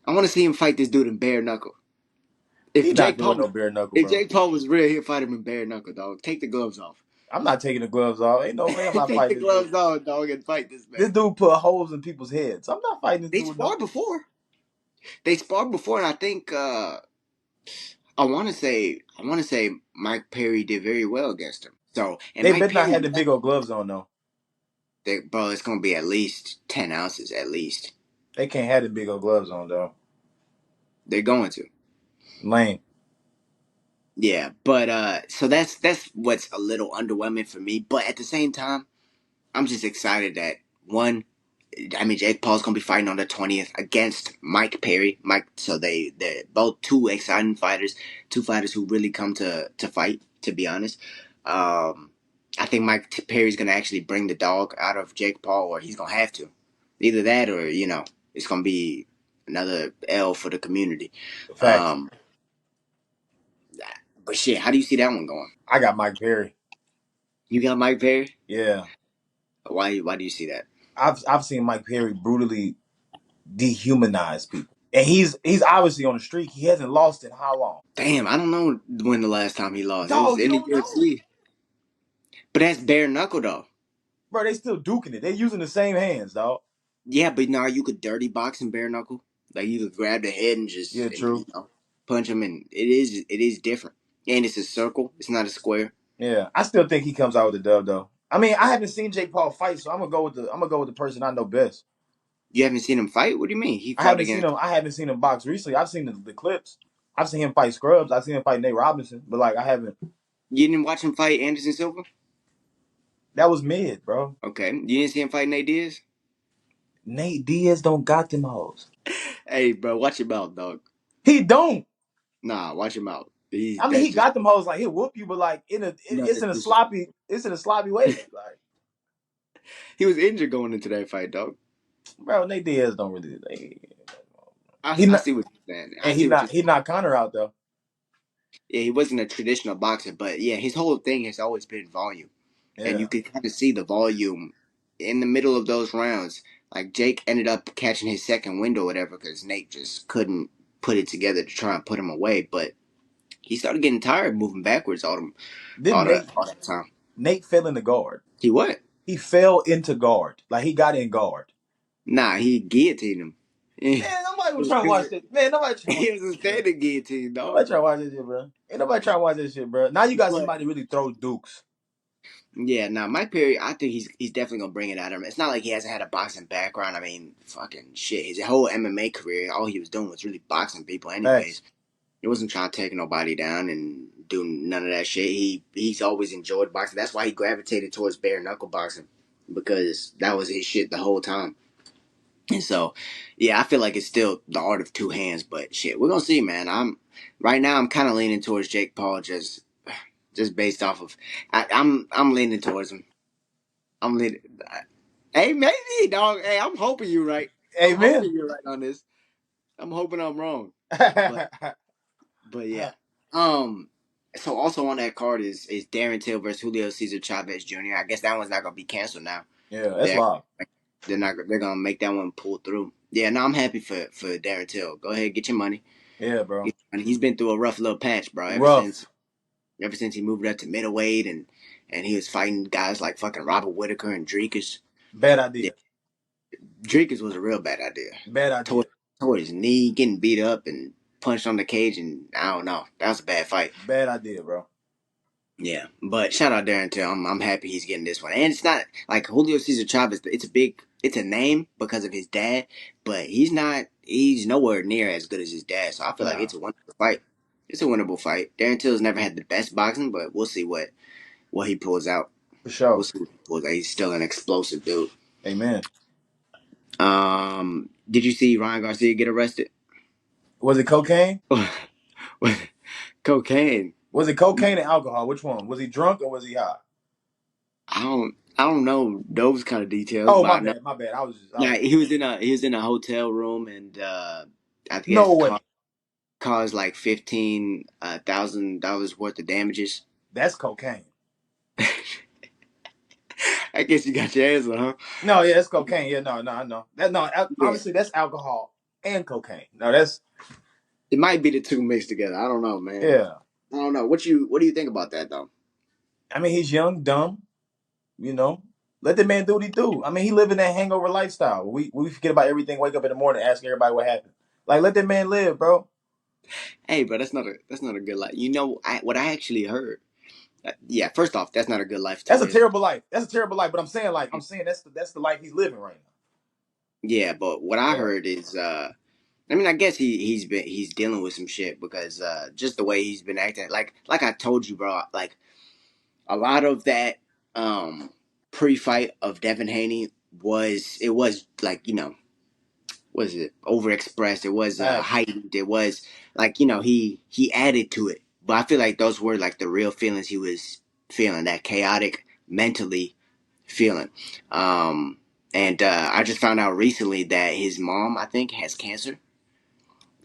I want to see him fight this dude in bare knuckle. If he's not Jake doing Paul, no bare knuckle, if bro. Jake Paul was real, he'd fight him in bare knuckle, dog. Take the gloves off. I'm not taking the gloves off. Ain't no way I'm not Take the fighting this dude. gloves off, dog, and fight this man. This dude put holes in people's heads. I'm not fighting this They dude. sparred before. And I think I want to say Mike Perry did very well against him. So and They Mike better not Perry, have the big old gloves on though. Bro, it's gonna be at least 10 ounces at least. They can't have the big old gloves on though. They're going to. Lame. Yeah, but so that's what's a little underwhelming for me. But at the same time, I'm just excited that one. I mean, Jake Paul's gonna be fighting on the 20th against Mike Perry. So they're both two exciting fighters, two fighters who really come to fight. To be honest, I think Mike Perry's gonna actually bring the dog out of Jake Paul, or he's gonna have to. Either that, or it's gonna be another L for the community. Facts. Um, but shit, how do you see that one going? I got Mike Perry. You got Mike Perry? Yeah. Why do you see that? I've seen Mike Perry brutally dehumanize people. And he's obviously on the streak. He hasn't lost in how long? Damn, I don't know when the last time he lost. It was Dog, you in the don't know. UFC. But that's bare knuckle though. Bro, they still duking it. They're using the same hands, dog. Yeah, but now you could dirty box and bare knuckle. Like you could grab the head and Yeah, just true. punch him, and it is different. And it's a circle. It's not a square. Yeah. I still think he comes out with the dub though. I mean, I haven't seen Jake Paul fight, so I'm gonna go with the person I know best. You haven't seen him fight? What do you mean? He I fought haven't seen against. him. I haven't seen him box recently. I've seen the clips. I've seen him fight Scrubs. I've seen him fight Nate Robinson, but like I haven't. You didn't watch him fight Anderson Silva? That was mid, bro. Okay. You didn't see him fight Nate Diaz? Nate Diaz don't got them hoes. Hey, bro, watch him out, dog. He don't. Nah, watch him out. I mean, That's he just got them hoes like he'll whoop you, but like it's that's in a just sloppy way. Like, he was injured going into that fight, dog. bro, Nate Diaz don't really. I, He I not see what you're saying. I and see what you're he saying. not Connor out though. Yeah, he wasn't a traditional boxer, but yeah, his whole thing has always been volume, and you Yeah, could kind of see the volume in the middle of those rounds. Like Jake ended up catching his second window, or whatever, because Nate just couldn't put it together to try and put him away. But he started getting tired moving backwards didn't all that time. Nate fell into guard? He what? He fell into guard. Like he got in guard. Nah, he guillotined him. Man, Yeah. nobody was It trying to watch was, that. Man, nobody trying to watch it was a that shit, bro. standing guillotine, dog. Nobody trying to watch that shit, bro. Ain't nobody trying to watch that shit, bro. Now you got But somebody really throw dukes. yeah, now Mike Perry, I think he's definitely gonna bring it out of him. It's not like he hasn't had a boxing background. I mean, fucking shit. His whole MMA career, all he was doing was really boxing people. Facts. Anyways, he wasn't trying to take nobody down and do none of that shit. He's always enjoyed boxing. That's why he gravitated towards bare knuckle boxing, because that was his shit the whole time. And so, yeah, I feel like it's still the art of two hands. But shit, we're gonna see, man. Right now. I'm kind of leaning towards Jake Paul, just based off of. I'm leaning towards him. I'm leaning. Hey, maybe, dog. Hey, I'm hoping you're right. I'm Amen. hoping you're right on this. I'm hoping I'm wrong. But but yeah. Um. So also on that card is Darren Till versus Julio Cesar Chavez Jr. I guess that one's not gonna be canceled now. Yeah, that's They're live. they're gonna make that one pull through. Yeah, no, I'm happy for Darren Till. Go ahead, get your money. Yeah, bro. He's been through a rough little patch, bro. Rough. Ever since he moved up to middleweight and he was fighting guys like fucking Robert Whittaker and Dreekers. Bad Yeah, idea. Dreekers was a real bad idea. Bad idea. Toward his knee, getting beat up and punched on the cage, and I don't know. That was a bad fight. Bad idea, bro. Yeah, but shout out Darren Till. I'm happy he's getting this one, and it's not like Julio Cesar Chavez. It's a name because of his dad, but he's nowhere near as good as his dad. So I feel like Nah, it's a winnable fight. It's a winnable fight. Darren Till's never had the best boxing, but we'll see what he pulls out. for We'll sure. see what he pulls out. He's still an explosive dude. Amen. Did you see Ryan Garcia get arrested? Was it cocaine? Cocaine. Was it cocaine and alcohol? Which one? Was he drunk or was he high? I don't know those kind of details, Oh, but my I know. bad. My bad. I Yeah, was. he was in a hotel room, and I No guess way. caused like $15,000 worth of damages. That's cocaine. I guess you got your answer, huh? No, yeah, it's cocaine. Yeah, no, I know. Yeah, Honestly, that's alcohol and cocaine. No, that's it might be the two mixed together. I don't know, man. yeah. I don't know. What do you think about that though? I mean, he's young, dumb. You know, let the man do what he do. I mean, he living that hangover lifestyle. We forget about everything. Wake up in the morning, ask everybody what happened. Like, let that man live, bro. Hey, but that's not a good lie. What I actually heard. Yeah, first off, that's not a good life to That's a live. terrible life. That's a terrible life. But I'm saying that's the life he's living right Yeah, but what I now. Yeah. heard is, I mean, I guess he's dealing with some shit because just the way he's been acting, like I told you, bro, like a lot of that pre-fight of Devin Haney was like was it overexpressed? It was Facts. heightened. It was like he added to it. But I feel like those were like the real feelings he was feeling, that chaotic mentally feeling. Um, and I just found out recently that his mom, I think, has cancer,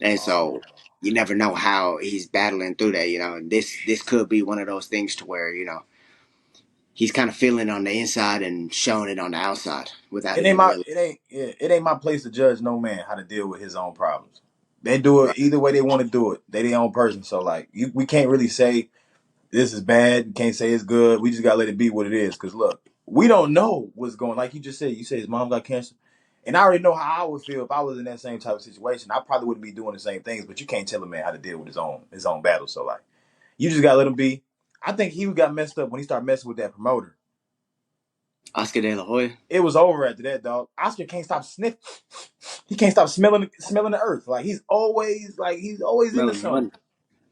and Oh. so you never know how he's battling through that. This could be one of those things to where he's kind of feeling on the inside and showing it on the outside without even really. It ain't my place to judge no man how to deal with his own problems. They do it Right. either way they want to do it. They their own person. So like we can't really say this is bad. You can't say it's good. We just gotta let it be what it is. Cause look, we don't know what's going. Like you just said, you said his mom got cancer, and I already know how I would feel if I was in that same type of situation. I probably wouldn't be doing the same things. But you can't tell a man how to deal with his own battle. So like, you just gotta let him be. I think he got messed up when he started messing with that promoter. Oscar De La Hoya. It was over after that, dog. Oscar can't stop sniff. He can't stop smelling the earth. Like he's always into Smelling something, money.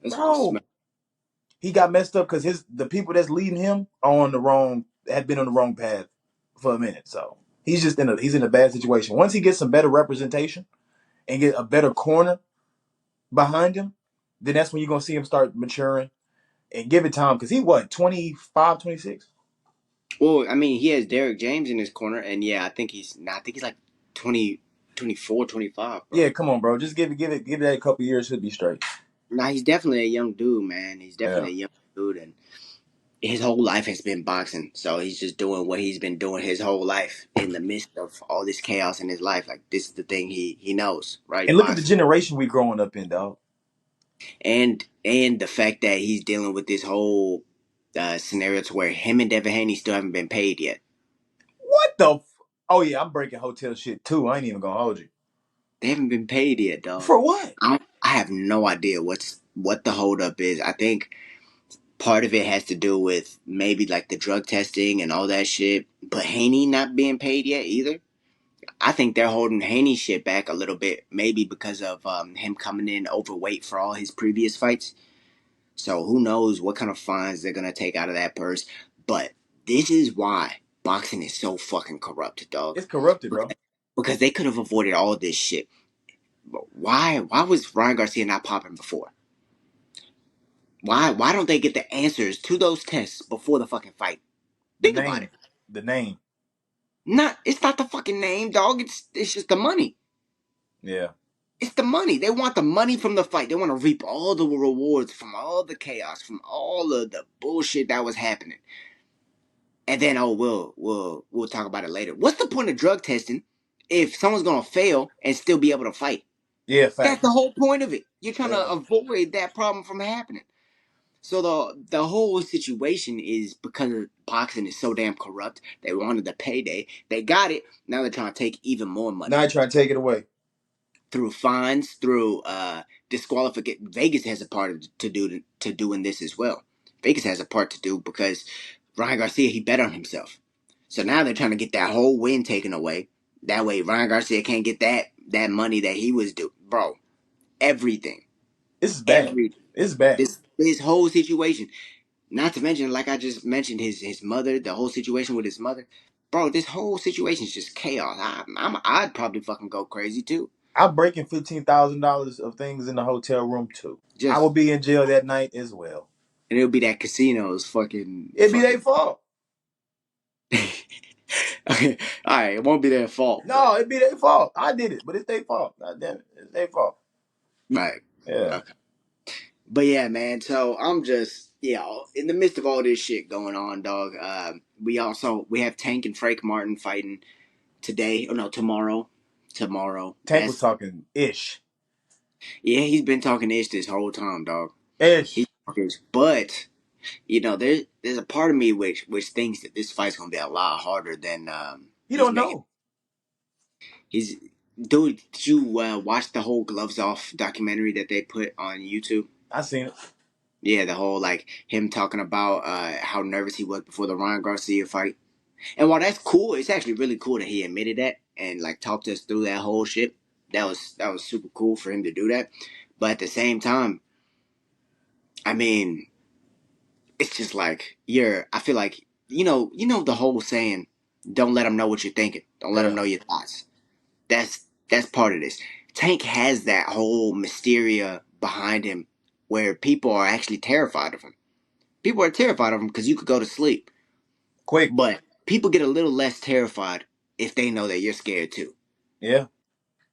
That's what it's bro. He got messed up because the people that's leading him are on the wrong had been on the wrong path for a minute. So he's in a bad situation. Once he gets some better representation and get a better corner behind him, then that's when you're gonna see him start maturing and give it time. Because he what 25, 26? Well, I mean, he has Derek James in his corner, and yeah, I think he's like 20, 24, 25, bro. Yeah, come on, bro. Just give it that a couple years, he'll be straight. Nah, he's definitely a young dude, man. He's Yeah. definitely a young dude, and his whole life has been boxing. So he's just doing what he's been doing his whole life in the midst of all this chaos in his life. Like this is the thing he knows, right? And look at the Boxing, generation we growing up in, dog. and the fact that he's dealing with this whole scenario to where him and Devin Haney still haven't been paid yet. What the? Oh yeah, I'm breaking hotel shit too. I ain't even gonna hold you. They haven't been paid yet, dog. For what? I have no idea what the holdup is. I think part of it has to do with maybe like the drug testing and all that shit. But Haney not being paid yet either. I think they're holding Haney shit back a little bit, maybe because of him coming in overweight for all his previous fights. So who knows what kind of fines they're gonna take out of that purse. But this is why boxing is so fucking corrupt, dog. It's corrupted, Because, bro. because they could have avoided all this shit. But why was Ryan Garcia not popping before? Why don't they get the answers to those tests before the fucking fight? The Think about name, it. the name. It's not the fucking name, dog. It's just the money. Yeah. It's the money. They want the money from the fight. They want to reap all the rewards from all the chaos, from all of the bullshit that was happening. And then we'll talk about it later. What's the point of drug testing if someone's gonna fail and still be able to fight? Yeah, That's the facts. whole point of it. You're trying to Yeah. avoid that problem from happening. So the whole situation is because boxing is so damn corrupt. They wanted the payday. They got it. Now they're trying to take even more Now money you trying to take it away. through fines, through disqualification. Vegas has a part to doing this as well. Vegas has a part to do because Ryan Garcia he bet on himself. So now they're trying to get that whole win taken away. That way Ryan Garcia can't get that money that he was due. Bro, everything, This is bad. every It's bad. this whole situation. Not to mention, like I just mentioned, his mother, the whole situation with his mother. Bro, this whole situation is just chaos. I'd probably fucking go crazy too. I'm breaking $15,000 of things in the hotel room too. I will Just be in jail that night as well. and it'll be that casino's fucking It'd be their fault. Okay, all right, it won't be their fault, but No, it'd be their fault. I did it, but it's their fault. God damn it, it's their fault. right. Yeah. Okay. But yeah, man. So I'm just in the midst of all this shit going on, dog. We have Tank and Frank Martin fighting today. Oh no, tomorrow. Tomorrow. Tank was That's talking ish, yeah. He's been talking ish this whole time, dog. He's ish. talking ish, but there's a part of me which thinks that this fight's gonna be a lot harder than You he's don't making. know. He's Dude, did you watch the whole Gloves Off documentary that they put on YouTube? I seen it. Yeah, the whole like him talking about how nervous he was before the Ryan Garcia fight. And while that's cool, it's actually really cool that he admitted that and like talked us through that whole shit. That was super cool for him to do that. But at the same time, I mean, it's just like I feel like the whole saying, don't let them know what you're thinking. Don't let them Yeah, know your thoughts. That's part of this. Tank has that whole mysteria behind him where people are actually terrified of him. People are terrified of him because you could go to sleep. quick. But people get a little less terrified if they know that you're scared too. Yeah,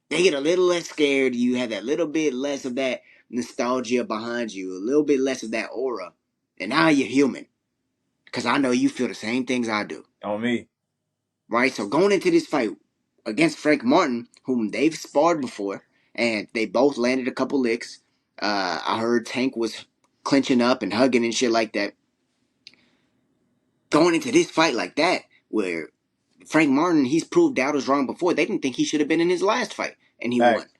They get a little less scared. You have that little bit less of that nostalgia behind you, a little bit less of that aura. And now you're human. Because I know you feel the same things I do. on me. Right? So going into this fight against Frank Martin, whom they've sparred before, and they both landed a couple licks. I heard Tank was clinching up and hugging and shit like that. Going into this fight like that, where Frank Martin, he's proved doubters wrong before. They didn't think he should have been in his last fight, and he won. Facts.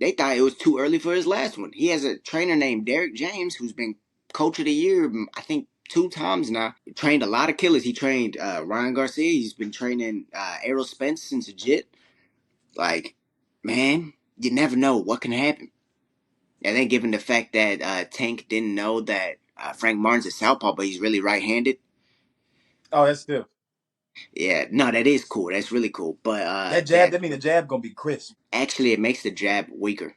They thought it was too early for his last one. He has a trainer named Derek James, who's been coach of the year, I think, 2 times now. He trained a lot of killers. He trained Ryan Garcia. He's been training Errol Spence since legit. Like, man, you never know what can happen. And then given the fact that Tank didn't know that Frank Martin's a southpaw, but he's really right-handed. Oh, that's stiff. Yeah, no, that is cool. That's really cool. But That jab, that that mean the jab gonna be crisp. actually it makes the jab weaker.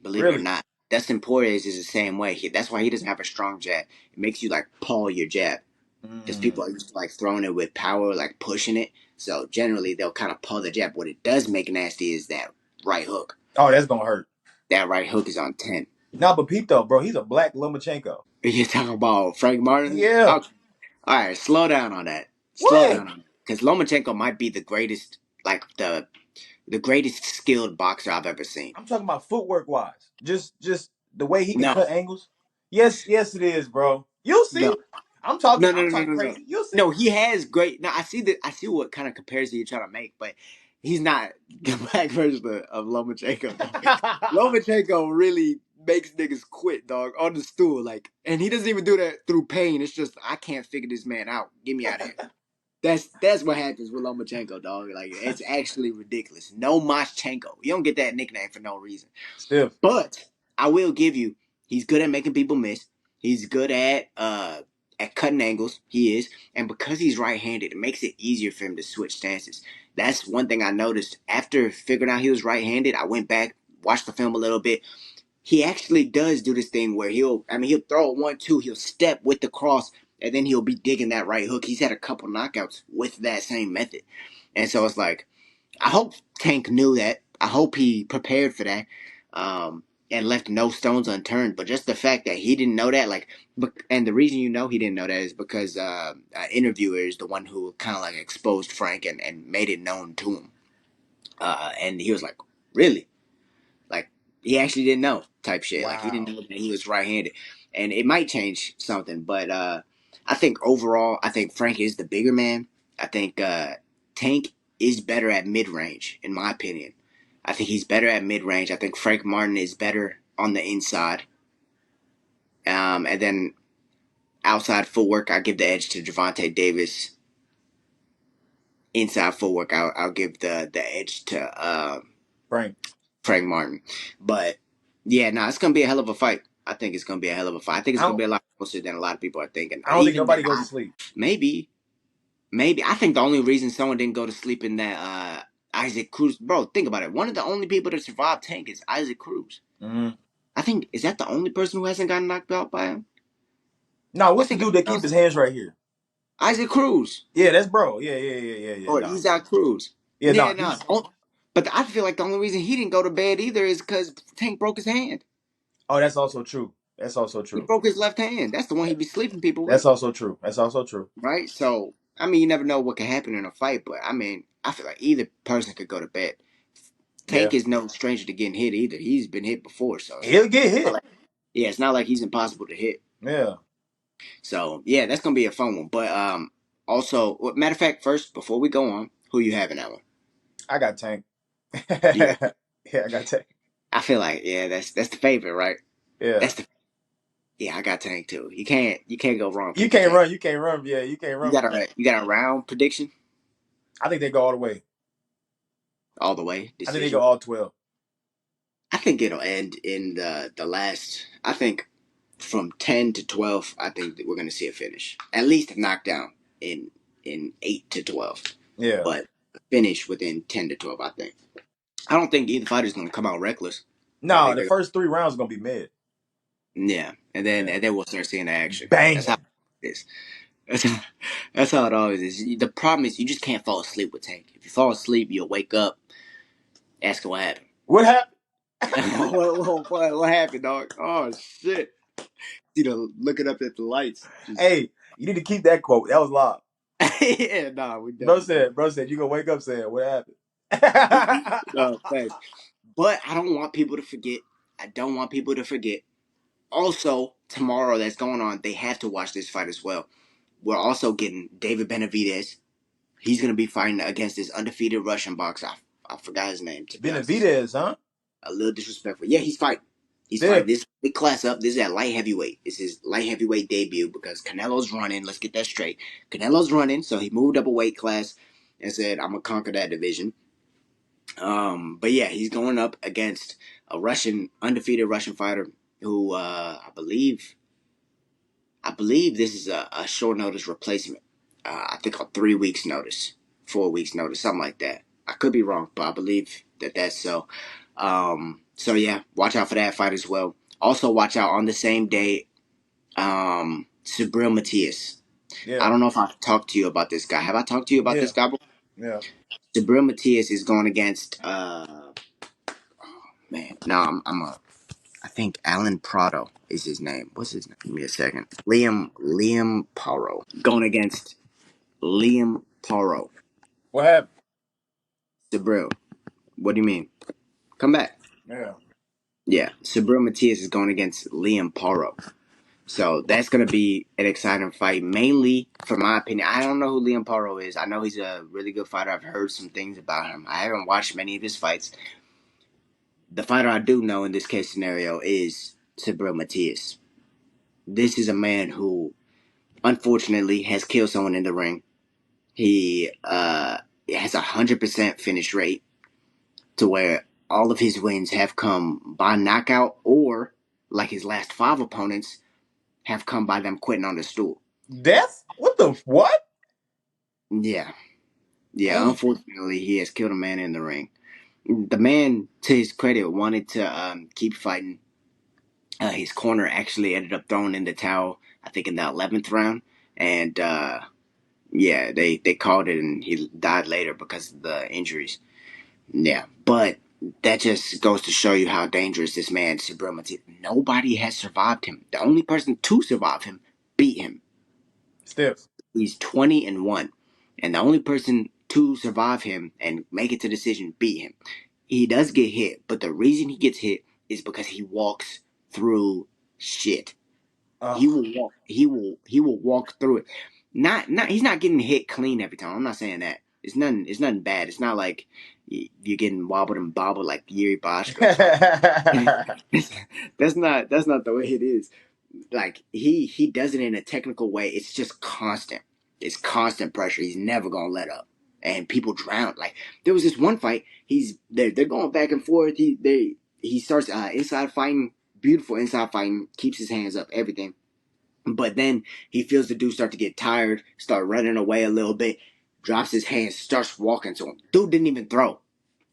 Believe it or Really? not. Dustin Poirier is the same way. That's why he doesn't have a strong jab. It makes you like paw your jab. Because Mm. people are used to like throwing it with power, like pushing it. So generally they'll kind of paw the jab. What it does make nasty is that right hook. Oh, that's gonna hurt. That right hook is on 10. Nah, but peep though, bro, he's a black Lomachenko. You're talking about Frank Martin? Yeah. Okay. All right, slow down on that. Slow What? down on it. Because Lomachenko might be the greatest, like the greatest skilled boxer I've ever seen. I'm talking about footwork wise. Just the way he can No, cut angles. Yes, yes, it is, bro. You'll no, see. I'm talking. no, no, I'm no, no, talking no, no. crazy. You'll see. No, he has great. Now I see that. I see what kind of comparison you're trying to make, but he's not the black version of Lomachenko. Dog. Lomachenko really makes niggas quit, dog, on the stool. Like, and he doesn't even do that through pain. It's just I can't figure this man out. Get me out of here. That's what happens with Lomachenko, dog. Like it's actually ridiculous. No Moschenko. You don't get that nickname for no reason. Stiff. But I will give you, he's good at making people miss. He's good at cutting angles. He is, and because he's right-handed, it makes it easier for him to switch stances. That's one thing I noticed after figuring out he was right-handed. I went back, watched the film a little bit. He actually does do this thing where he'll throw a 1-2, he'll step with the cross, and then he'll be digging that right hook. He's had a couple knockouts with that same method, and so it's like I hope Tank knew that. I hope he prepared for that, and left no stones unturned. But just the fact that he didn't know that, like, and the reason he didn't know that is because an interviewer is the one who kind of like exposed Frank and made it known to him. And he was like, "Really?" Like he actually didn't know, type shit. Like he didn't Wow. know that he was right-handed, and it might change something. But I think overall, I think Frank is the bigger man. I think Tank is better at mid-range, in my opinion. I think he's better at mid-range. I think Frank Martin is better on the inside. And then outside footwork, I give the edge to Gervonta Davis. Inside footwork, I'll give the edge to Frank. Frank Martin. But yeah, no, it's gonna be a hell of a fight. I think it's gonna be a hell of a fight. I think I it's gonna don't. be a lot closer than a lot of people are thinking. I don't think Even than nobody goes to I sleep. maybe, maybe. I think the only reason someone didn't go to sleep in that Isaac Cruz, bro. Think about it. One of the only people to survive Tank is Isaac Cruz. Mm-hmm. I think is that the only person who hasn't gotten knocked out by him. No, I what's the think dude that keep his hands right here? Isaac Cruz Yeah, that's bro. Yeah. or No. Isaac Cruz. Yeah, Yeah, no. no. He's. But I feel like the only reason he didn't go to bed either is because Tank broke his hand. Oh, that's also true. That's also He true. broke his left hand. That's the one he be sleeping people with. That's also true. That's also true. Right? So, I mean, you never know what can happen in a fight, but I mean, I feel like either person could go to bed. Yeah. Tank is no stranger to getting hit either. He's been hit before, so He'll get not hit. like, yeah, it's not like he's impossible to hit. Yeah. So, yeah, that's gonna be a fun one. But also, matter of fact, first before we go on, who you have in that one? I got Tank. You, Yeah, I got Tank. I feel like yeah, that's the favorite, right? Yeah. That's the Yeah, I got Tank too. You can't go wrong You picking can't Tank. run. You can't run. Yeah, you can't You run got from that. a round prediction I think they go all the way. all the way I think they go decision. all 12. I think it'll end in the last. I think from 10 to 12. I think that we're gonna see a finish. At least a knockdown in 8 to 12, Yeah. but a finish within 10 to 12. I think. I don't think either fighter's gonna come out reckless. I No, think the they're first 3 rounds are gonna be mid. yeah, and then Yeah. and then we'll start seeing the action. That's how Banging. it is. That's how, that's how it always is. The problem is you just can't fall asleep with Tank. If you fall asleep, you'll wake up, ask what happened. What happened? what happened, dog? Oh shit! You know, looking up at the lights. Just Hey, you need to keep that quote. That was live. yeah, nah, we Bro definitely said, can't. bro said, you gonna wake up saying, what happened? No, thanks. But I don't want people to forget. I don't want people to forget. Also, tomorrow that's going on, they have to watch this fight as well. We're also getting David Benavidez. He's going to be fighting against this undefeated Russian boxer. I forgot his name, to be honest. Benavidez, huh? A little disrespectful. Yeah, he's fighting. He's fighting Stiff. this big class up. This is at light heavyweight. It's his light heavyweight debut because Canelo's running. Let's get that straight. Canelo's running, so he moved up a weight class and said, I'm going to conquer that division. But yeah, he's going up against a undefeated Russian fighter who I believe this is a short notice replacement. I think on 3 weeks notice, 4 weeks notice, something like that. I could be wrong, but I believe that that's so. So yeah, watch out for that fight as well. Also, watch out on the same day, Subriel Matias. I Yeah. don't know if I've talked to you about this guy. Have I talked to you about Yeah. this guy before? Yeah. Subriel Matias is going against man. No, I think Alan Prado is his name. What's his name? Give me a second. Liam Paro. Going against Liam Paro. What happened? Subriel. What do you mean? Come back. Yeah. Yeah. Subriel Matias is going against Liam Paro. So that's going to be an exciting fight, mainly for my opinion. I don't know who Liam Paro is. I know he's a really good fighter. I've heard some things about him. I haven't watched many of his fights. The fighter I do know in this case scenario is Subriel Matias. This is a man who, unfortunately, has killed someone in the ring. He has 100% finish rate to where all of his wins have come by knockout or, like his last 5 opponents, have come by them quitting on the stool. Death? What the what? Yeah. Yeah, Dang. unfortunately, he has killed a man in the ring. The man, to his credit, wanted to keep fighting. His corner actually ended up throwing in the towel, I think, in the 11th round. And yeah, they called it, and he died later because of the injuries. Yeah, but that just goes to show you how dangerous this man Subriel Matias. Nobody has survived him. The only person to survive him beat him. Stiff. He's 20-1, and the only person to survive him and make it to decision beat him. He does get hit, but the reason he gets hit is because he walks through shit. He will walk. He will walk through it. Not. He's not getting hit clean every time. I'm not saying that. It's nothing. It's nothing bad. It's not like you're getting wobbled and bobbled like Jiri Prochazka or something. That's not the way it is. Like he does it in a technical way. It's just constant. It's constant pressure. He's never gonna let up, and people drown. Like there was this one fight. They're going back and forth. He starts inside fighting, beautiful inside fighting. Keeps his hands up, everything. But then he feels the dude start to get tired, start running away a little bit, drops his hands, starts walking to him. Dude didn't even throw.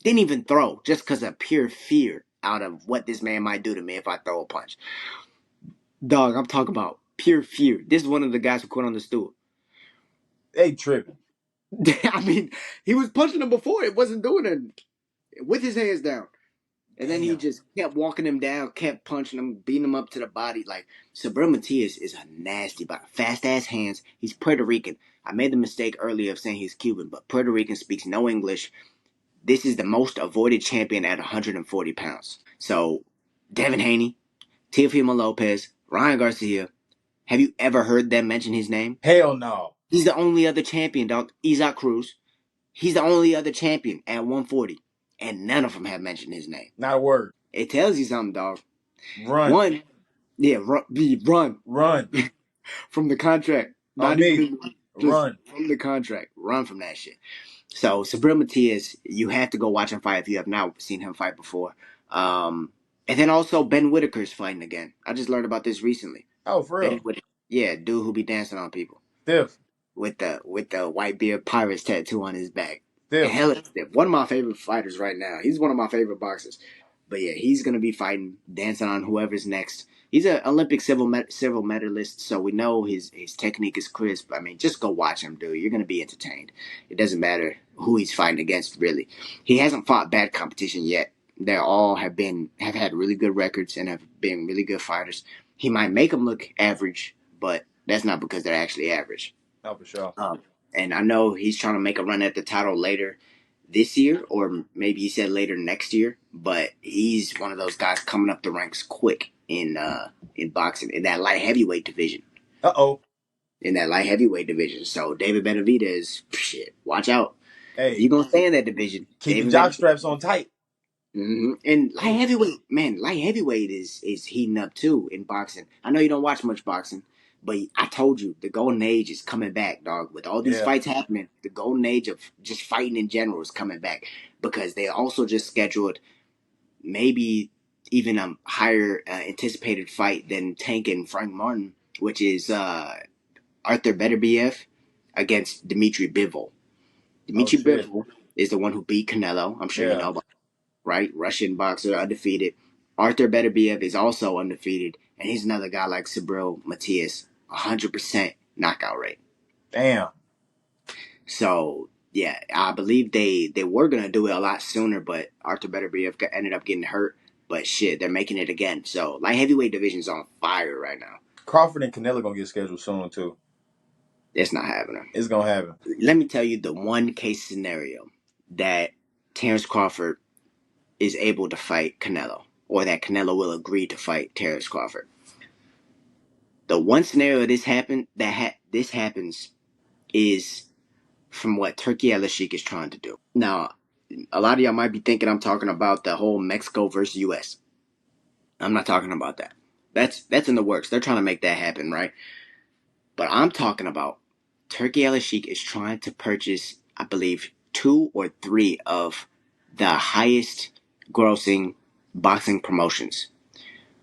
Didn't even throw just because of pure fear out of what this man might do to me if I throw a punch. Dog, I'm talking about pure fear. This is one of the guys who quit on the stool. They tripping. I mean, he was punching him before. It wasn't doing it with his hands down. And then he Damn. just kept walking him down, kept punching him, beating him up to the body. Like, Subriel Matias is a nasty body. Fast-ass hands. He's Puerto Rican. I made the mistake earlier of saying he's Cuban, but Puerto Rican speaks no English. This is the most avoided champion at 140 pounds. So, Devin Haney, Teofimo Lopez, Ryan Garcia. Have you ever heard them mention his name? Hell no. He's the only other champion, dog. Isaac Cruz. He's the only other champion at 140. And none of them have mentioned his name. Not a word. It tells you something, dog. Run. One, Yeah, run Run from the contract. on Not me. even just Run. from the contract. Run from that shit. So Subriel Matias, you have to go watch him fight if you have not seen him fight before. And then also Ben Whittaker's fighting again. I just learned about this recently. Oh, for Ben real. Whittaker, yeah, dude who be dancing on people Stiff. with the white beard pirates tattoo on his back. Stiff. Hell, one of my favorite fighters right now. He's one of my favorite boxers. But yeah, he's gonna be fighting, dancing on whoever's next. He's an Olympic silver medalist, so we know his technique is crisp. I mean, just go watch him, dude. You're gonna be entertained. It doesn't matter who he's fighting against, really. He hasn't fought bad competition yet. They all have had really good records and have been really good fighters. He might make them look average, but that's not because they're actually average. Oh, for sure. And I know he's trying to make a run at the title later this year, or maybe he said later next year. But he's one of those guys coming up the ranks quick in boxing in that light heavyweight division. Uh-oh. In that light heavyweight division, so David Benavidez, shit, watch out. If Hey, you're gonna stay in that division, keep your David jock Benavidez. straps on tight. And light heavyweight, man, light heavyweight is heating up too in boxing. I know you don't watch much boxing, but I told you the golden age is coming back, dog. With all these Yeah. fights happening, the golden age of just fighting in general is coming back because they also just scheduled maybe even a higher anticipated fight than Tank and Frank Martin, which is Arthur Beterbiev against Dmitry Bivol. Oh, Dmitry shit. Bivol is the one who beat Canelo. I'm sure you Yeah. know about, right? Russian boxer, undefeated. Arthur Beterbiev is also undefeated, and he's another guy like Subriel Matias, 100% knockout rate. Damn. So yeah, I believe they were gonna do it a lot sooner, but Arthur Beterbiev ended up getting hurt. But shit, they're making it again. So light heavyweight division's on fire right now. Crawford and Canelo gonna get scheduled soon, too. It's not happening. It's gonna happen. Let me tell you the one case scenario that Terence Crawford is able to fight Canelo, or that Canelo will agree to fight Terence Crawford. The one scenario this happens is from what Turkey Aliskerov is trying to do. Now, a lot of y'all might be thinking I'm talking about the whole Mexico versus U.S. I'm not talking about that. That's in the works. They're trying to make that happen, right? But I'm talking about Turkey Aliskerov is trying to purchase, I believe, 2 or 3 of the highest grossing boxing promotions,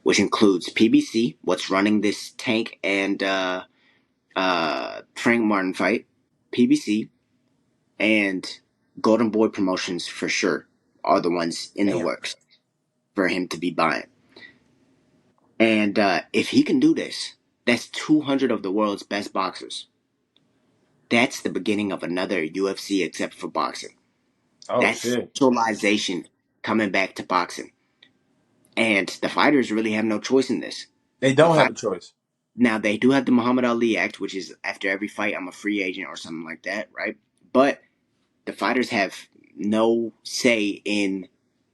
which includes PBC, what's running this Tank and Frank Martin fight, PBC, and Golden Boy Promotions for sure are the ones in the Damn. works for him to be buying. And if he can do this, that's 200 of the world's best boxers. That's the beginning of another UFC except for boxing. Oh, That's shit. specialization coming back to boxing. And the fighters really have no choice in this. They don't have a choice. Now, they do have the Muhammad Ali Act, which is after every fight, I'm a free agent or something like that, right? But the fighters have no say in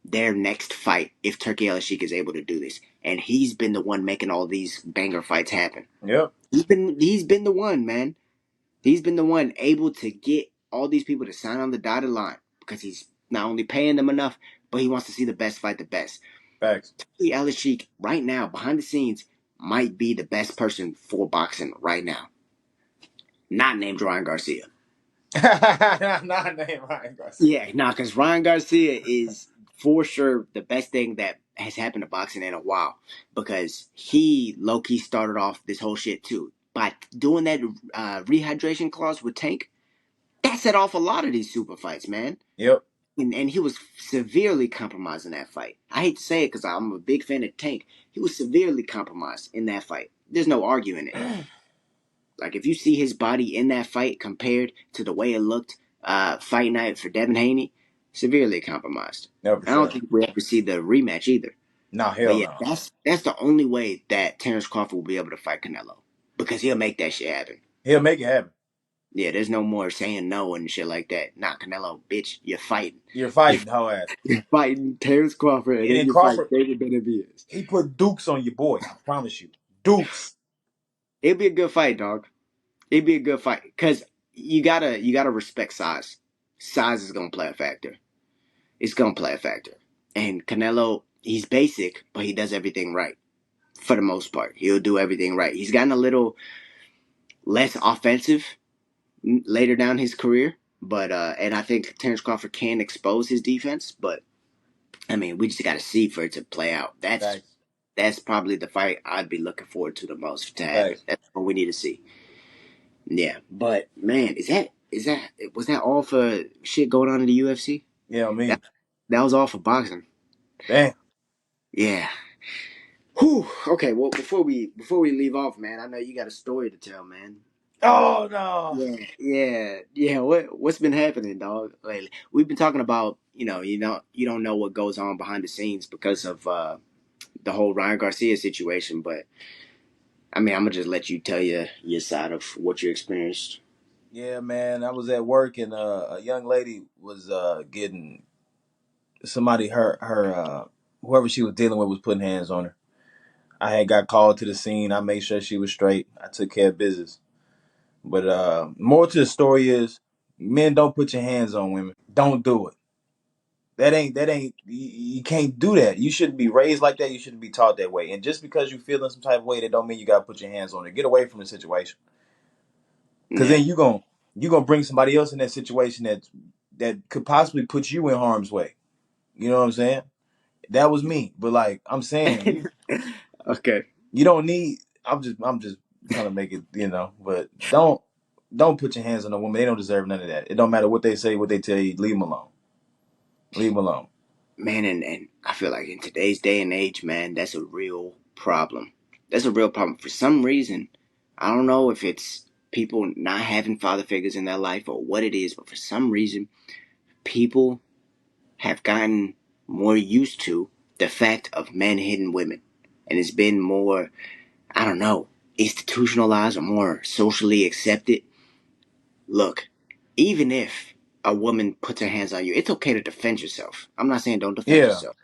their next fight if Turkey Aliskerov is able to do this. And he's been the one making all these banger fights happen. Yep. He's been the one, man. He's been the one able to get all these people to sign on the dotted line because he's not only paying them enough, but he wants to see the best fight the best. Facts. Aliskerov right now, behind the scenes, might be the best person for boxing right now. Not named Ryan Garcia. Not named Ryan Garcia. Yeah, nah, because Ryan Garcia is for sure the best thing that has happened to boxing in a while because he low-key started off this whole shit too. By doing that rehydration clause with Tank, that set off a lot of these super fights, man. Yep. And he was severely compromised in that fight. I hate to say it because I'm a big fan of Tank. He was severely compromised in that fight. There's no arguing it. Like, if you see his body in that fight compared to the way it looked fight night for Devin Haney, severely compromised. No, for I don't sure. think we ever see the rematch either. Nah, But hell yeah, no. that's the only way that Terence Crawford will be able to fight Canelo. Because he'll make that shit happen. He'll make it happen. Yeah, there's no more saying no and shit like that. Nah, Canelo, bitch, you're fighting. You're fighting, hoe ass. You're fighting Terence Crawford and And then then you Crawford, fight David Benavidez. he put dukes on your boy. I promise you. Dukes. It'd be a good fight, dog. It'd be a good fight. Because you gotta respect size. Size is gonna play a factor. It's gonna play a factor. And Canelo, he's basic, but he does everything right. for the most part. He'll do everything right. He's gotten a little less offensive later down his career, but and I think Terence Crawford can expose his defense, but I mean, we just got to see for it to play out. Facts. That's probably the fight I'd be looking forward to the most to happen. Facts. That's what we need to see. Yeah, but man, was that all for shit going on in the UFC? Yeah, That me. that was all for boxing. Damn. Yeah. Whew. Okay. Well, before we leave off, man, I know you got a story to tell, man. Oh no. Yeah. What's been happening, dog? Lately, we've been talking about you don't know what goes on behind the scenes because of the whole Ryan Garcia situation, but I mean, I'm gonna just let you tell your side of what you experienced. Yeah, man. I was at work and a young lady was getting somebody her whoever she was dealing with was putting hands on her. I had got called to the scene. I made sure she was straight. I took care of business. But more to the story is, men don't put your hands on women. Don't do it. That ain't you can't do that. You shouldn't be raised like that. You shouldn't be taught that way. And just because you feel in some type of way, that don't mean you gotta put your hands on it. Get away from the situation. Cause Yeah, then you gonna bring somebody else in that situation that could possibly put you in harm's way. You know what I'm saying? That was me. But like I'm saying, okay, you don't need. I'm just trying to make it. But don't put your hands on a woman. They don't deserve none of that. It don't matter what they say, what they tell you. Leave them alone. Leave them alone. man, and I feel like in today's day and age, man, that's a real problem. That's a real problem. For some reason, I don't know if it's people not having father figures in their life or what it is, but for some reason, people have gotten more used to the fact of men hitting women, and it's been more, I don't know, institutionalized or more socially accepted. Look, even if a woman puts her hands on you, it's okay to defend yourself. I'm not saying don't defend Yeah, yourself.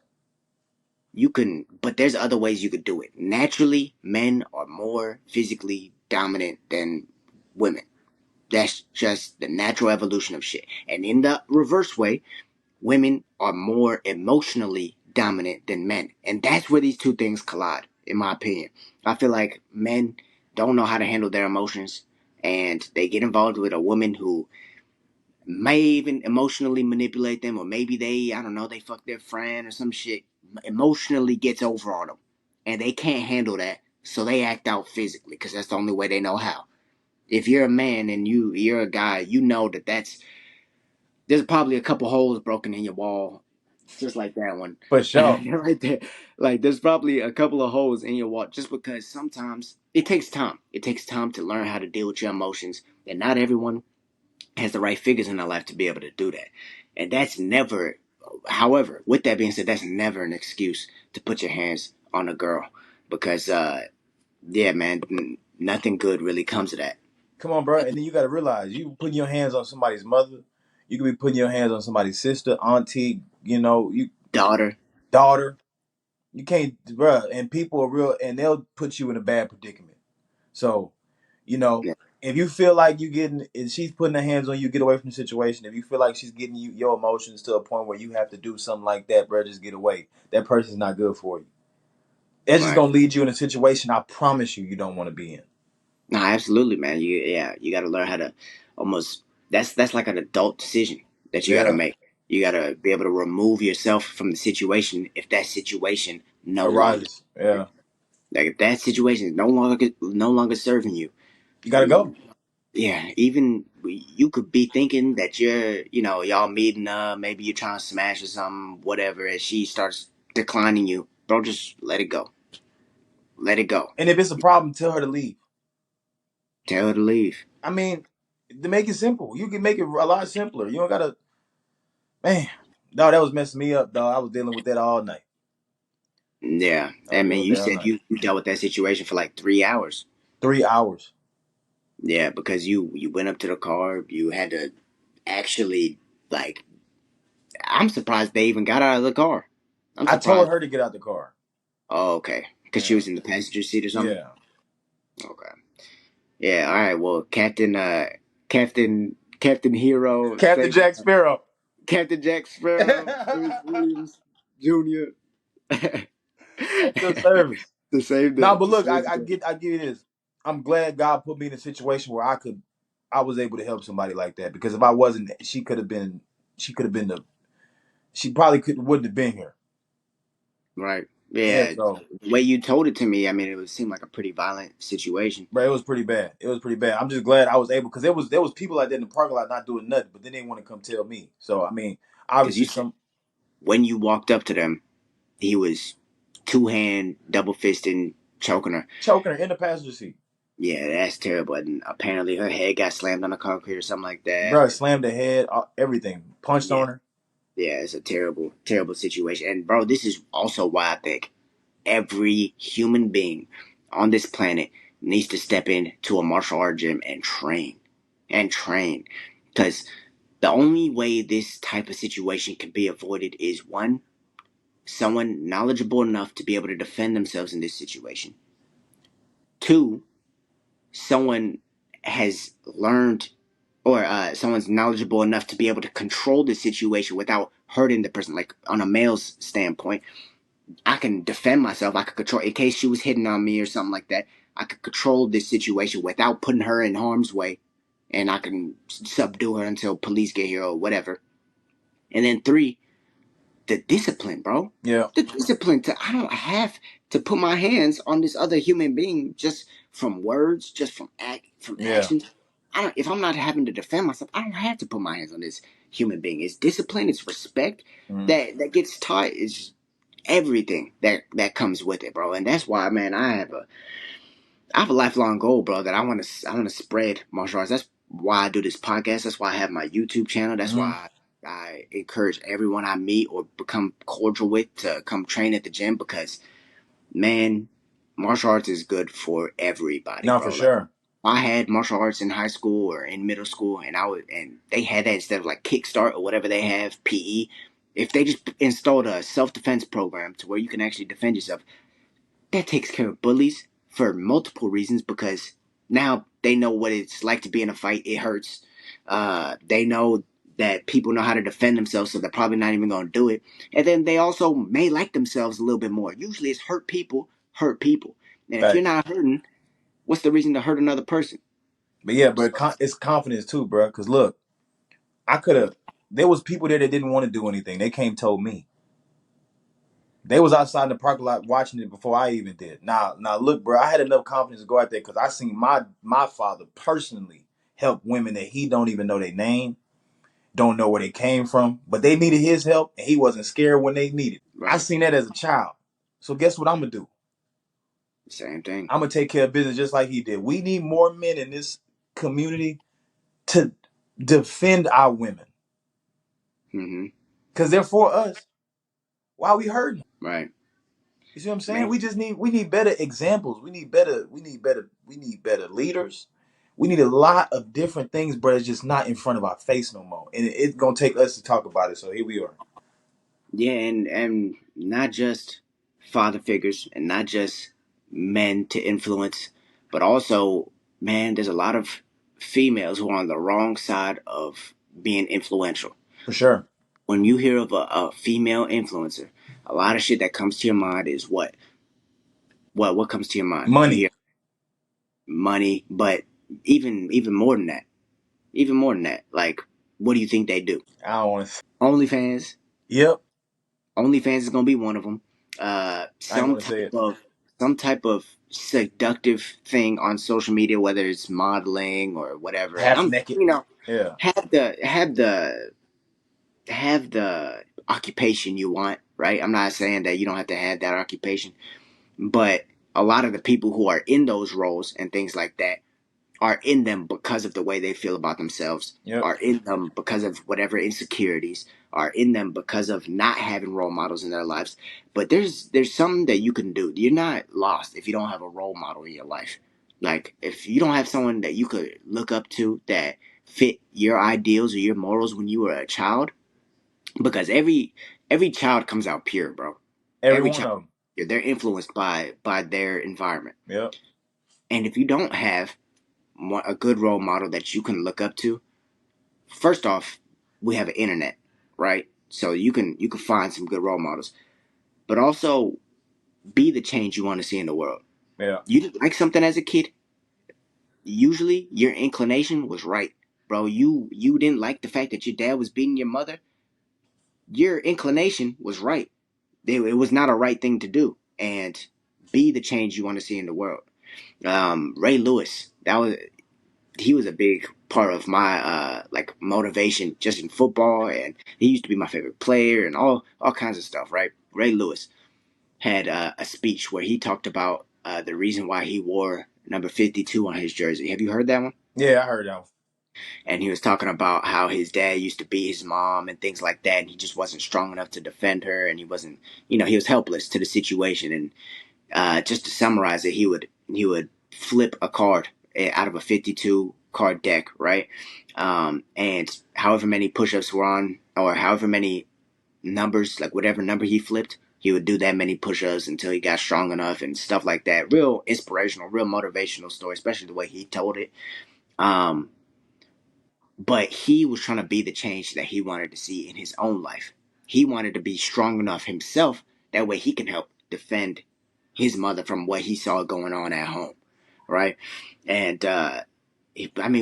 You can, but there's other ways you could do it. Naturally, men are more physically dominant than women. That's just the natural evolution of shit. And in the reverse way, women are more emotionally dominant than men. And that's where these two things collide, in my opinion. I feel like men don't know how to handle their emotions and they get involved with a woman who may even emotionally manipulate them, or maybe I don't know, they fuck their friend or some shit, emotionally gets over on them. And they can't handle that, so they act out physically because that's the only way they know how. If you're a man and you're a guy, you know there's probably a couple holes broken in your wall, just like that one. for sure. Right there. Like there's probably a couple of holes in your wall just because sometimes it takes time. It takes time to learn how to deal with your emotions. And not everyone has the right figures in their life to be able to do that. And that's never, however, with that being said, that's never an excuse to put your hands on a girl. Because, yeah, man, nothing good really comes of that. Come on, bro. And then you got to realize you putting your hands on somebody's mother. You could be putting your hands on somebody's sister, auntie. You Daughter. daughter. You can't, bro. And people are real, and they'll put you in a bad predicament. So, you know, Yeah, if you feel like and she's putting her hands on you, get away from the situation. If you feel like she's getting your emotions to a point where you have to do something like that, bro, just get away. That person's not good for you. It's just right. gonna lead you in a situation I promise you don't want to be in. No, absolutely, man. You got to learn how to almost. That's like an adult decision that you got to Yeah, make. You got to be able to remove yourself from the situation if that situation no longer, arises. Yeah, like if that situation is no longer serving you. you gotta go. Yeah, even you could be thinking that y'all meeting up, maybe you're trying to smash or something, whatever, and she starts declining you, bro. Just let it go. Let it go. And if it's a problem, tell her to leave. Tell her to leave. I mean, to make it simple, you can make it a lot simpler. You don't gotta, man. Dog, that was messing me up, dog. I was dealing with that all night. Yeah, I I was dealing mean, with you that all said night. you dealt with that situation for like 3 hours. 3 hours. Yeah, because you went up to the car, you had to actually like. I'm surprised they even got out of the car. I'm I told surprised. her to get out the car. Oh, okay, because she Yeah, was in the passenger seat or something. yeah. Okay. Yeah. All right. Well, Captain Hero, Captain Jack Sparrow. Captain Jack Sparrow, Bruce Williams Jr. At your service. to save No, the but to look, save I the get it is. I'm glad God put me in a situation where I was able to help somebody like that, because if I wasn't, she could have been she probably wouldn't have been here. right. Yeah, Yeah, so the way you told it to me, I mean, it would seem like a pretty violent situation. but it was pretty bad. It was pretty bad. I'm just glad I was able, because there was people like that in the parking lot not doing nothing, but then they want to come tell me. So I mean, Because you obviously said some when you walked up to them, he was two hand double fisting choking her. choking her in the passenger seat. Yeah, that's terrible. And apparently her head got slammed on the concrete or something like that. Bro, slammed the head, everything, punched Yeah, on her. yeah, it's a terrible, terrible situation. And bro, this is also why I think every human being on this planet needs to step into a martial art gym and train. Because the only way this type of situation can be avoided is one, someone knowledgeable enough to be able to defend themselves in this situation. Two, someone has learned or someone's knowledgeable enough to be able to control the situation without hurting the person. Like on a male's standpoint, I can defend myself. I could control in case she was hitting on me or something like that. I could control this situation without putting her in harm's way, and I can subdue her until police get here or whatever. And then three, the discipline, bro. Yeah, The discipline to I don't have to put my hands on this other human being just from words, just from yeah. actions. I don't if I'm not having to defend myself, I don't have to put my hands on this human being. It's discipline, it's respect Mhm. that gets taught. It's everything that comes with it, bro. And that's why, man, I have a lifelong goal, bro, that I want to spread martial arts. That's why I do this podcast. That's why I have my YouTube channel. That's Mhm. why I encourage everyone I meet or become cordial with to come train at the gym because, man, martial arts is good for everybody, No, for bro. Like sure. I had martial arts in high school or in middle school, and they had that instead of like Kickstart or whatever they have PE. If they just installed a self defense program to where you can actually defend yourself, that takes care of bullies for multiple reasons because now they know what it's like to be in a fight. It hurts. They know that people know how to defend themselves, so they're probably not even going to do it. And then they also may like themselves a little bit more. Usually it's hurt people hurt people. And if you're Facts. not hurting, what's the reason to hurt another person? But yeah, but So, it's confidence too, bro. Because look, I could have. There was people there that didn't want to do anything. They came told me. They was outside in the parking lot watching it before I even did. Now, look, bro. I had enough confidence to go out there because I seen my father personally help women that he don't even know their name, don't know where they came from, but they needed his help, and he wasn't scared when they needed. I right. seen that as a child. So guess what I'm gonna do? Same thing. I'm gonna take care of business just like he did. We need more men in this community to defend our women Hmm. because they're for us. Why are we hurting? Right. You see what I'm saying? Man. We need better examples. We need better leaders. We need a lot of different things, but it's just not in front of our face no more. And it's gonna take us to talk about it. So here we are. Yeah, and not just father figures and not just men to influence, but also, man, there's a lot of females who are on the wrong side of being influential. For sure. When you hear of a female influencer, a lot of shit that comes to your mind is what? What comes to your mind? You Money. hear money, but even more than that. Even more than that. Like, what do you think they do? I don't want to. OnlyFans, Yep. OnlyFans is gonna be one of them. I ain't want to say it. Some type of seductive thing on social media, whether it's modeling or whatever. And Half I'm, naked. Yeah. have the occupation you want, right? I'm not saying that you don't have to have that occupation, but a lot of the people who are in those roles and things like that are in them because of the way they feel about themselves, Yep. are in them because of whatever insecurities, are in them because of not having role models in their lives. But there's something that you can do. You're not lost if you don't have a role model in your life. Like if you don't have someone that you could look up to that fit your ideals or your morals when you were a child, because every child comes out pure, bro. Every Every one child, of them. they're influenced by their environment. Yep. And if you don't have a good role model that you can look up to, first off, we have an internet, right? So you can find some good role models. But also, be the change you want to see in the world. Yeah. You didn't like something as a kid. Usually, your inclination was right, bro. You didn't like the fact that your dad was beating your mother. Your inclination was right. It was not a right thing to do, and be the change you want to see in the world. Ray Lewis, he was a big part of my like motivation just in football, and he used to be my favorite player and all kinds of stuff. Right, Ray Lewis had a speech where he talked about the reason why he wore number 52 on his jersey. Have you heard that one? Yeah, I heard that one. And he was talking about how his dad used to beat his mom and things like that, and he just wasn't strong enough to defend her, and he wasn't, he was helpless to the situation. And just to summarize it, he would flip a card out of a 52 card deck, right? And however many push-ups were on, or however many numbers, like whatever number he flipped, he would do that many push-ups until he got strong enough and stuff like that. Real inspirational, real motivational story, especially the way he told it. But he was trying to be the change that he wanted to see in his own life. He wanted to be strong enough himself, that way he can help defend his mother from what he saw going on at home, right? And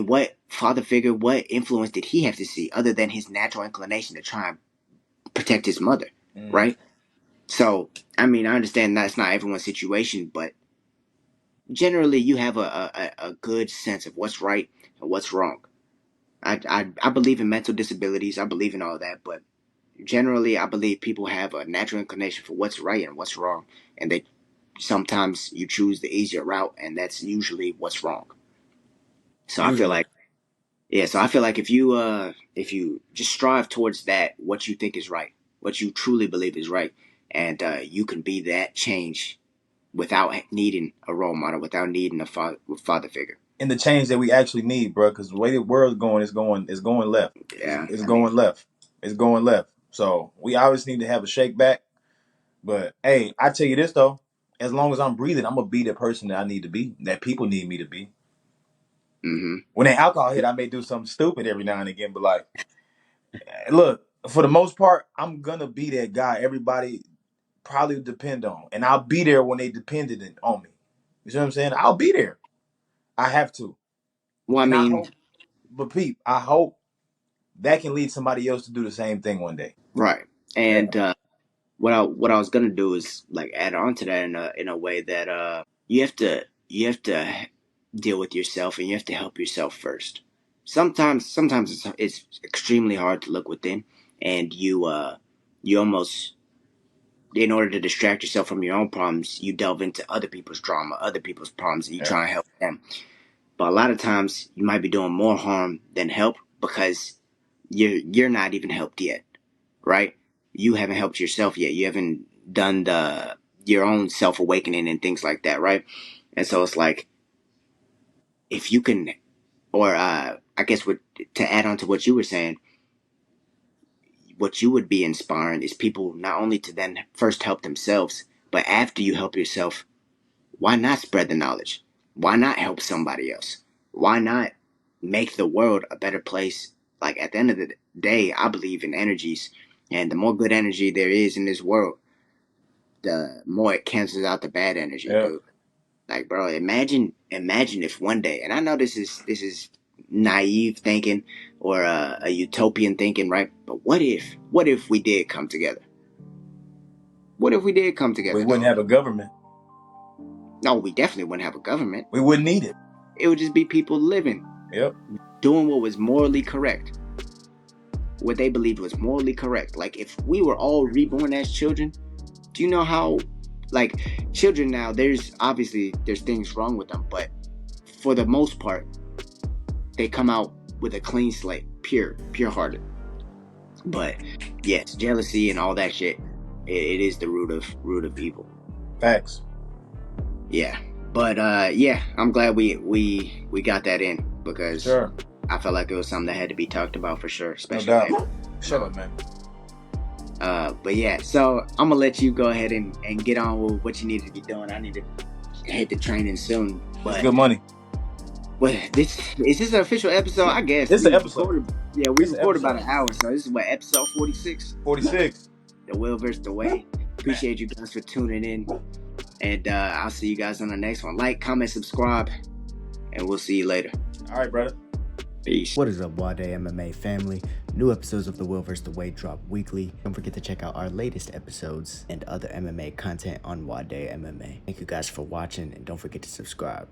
what father figure, what influence did he have to see other than his natural inclination to try and protect his mother, right? So, I understand that's not everyone's situation, but generally you have a good sense of what's right and what's wrong. I believe in mental disabilities. I believe in all that, but generally I believe people have a natural inclination for what's right and what's wrong, and they sometimes you choose the easier route, and that's usually what's wrong. So I feel Usually. like, so I feel like if you just strive towards that, what you think is right, what you truly believe is right, and you can be that change without needing a role model, without needing a father figure. And the change that we actually need, bro, because the way the world's going is going left. Yeah, It's going left. It's going left. So we obviously need to have a shake back. But hey, I tell you this though, as long as I'm breathing, I'm gonna be the person that I need to be, that people need me to be. mm-hmm. When that alcohol hit, I may do something stupid every now and again, but like, look, for the most part, I'm gonna be that guy everybody probably depend on, and I'll be there when they depended on me. You see what I'm saying? I'll be there. I have to, Well, and I hope. But Pete, I hope that can lead somebody else to do the same thing one day. right. Yeah. And what I was gonna do is like add on to that in a way that you have to deal with yourself, and you have to help yourself first. Sometimes it's extremely hard to look within, and you almost, in order to distract yourself from your own problems, you delve into other people's drama, other people's problems, and you Yeah. try and help them. But a lot of times you might be doing more harm than help, because you're not even helped yet, right? You haven't helped yourself yet. You haven't done your own self awakening and things like that, right? And so it's like, if you can, or I guess to add on to what you were saying, what you would be inspiring is people not only to then first help themselves, but after you help yourself, why not spread the knowledge? Why not help somebody else? Why not make the world a better place? Like, at the end of the day, I believe in energies, and the more good energy there is in this world, the more it cancels out the bad energy, Yeah. dude. Like, bro, imagine if one day, and I know this is naive thinking, or a utopian thinking, right? But what if we did come together? What if we did come together, We wouldn't dog? have a government. No, we definitely wouldn't have a government. We wouldn't need it. It would just be people living, Yep. doing what was morally correct, what they believed was morally correct. Like, if we were all reborn as children, do you know how, like, children now, there's things wrong with them, but for the most part, they come out with a clean slate, pure hearted. But yes, jealousy and all that shit, it is the root of evil. Facts. Yeah. But yeah, I'm glad we got that in, because Sure. I felt like it was something that had to be talked about for sure, No especially. doubt. Shut up, man. But yeah, so I'm gonna let you go ahead and get on with what you need to be doing. I need to hit the training soon. It's But good money. this is this an official episode? I guess This is an episode. We recorded about an hour, so this is what, episode 46. 46. The Will versus the Way. Appreciate you guys for tuning in. And I'll see you guys on the next one. Like, comment, subscribe, and we'll see you later. All right, brother. Peace. What is up, Wade MMA family? New episodes of The Will vs. The Way drop weekly. Don't forget to check out our latest episodes and other MMA content on Wade MMA. Thank you guys for watching, and don't forget to subscribe.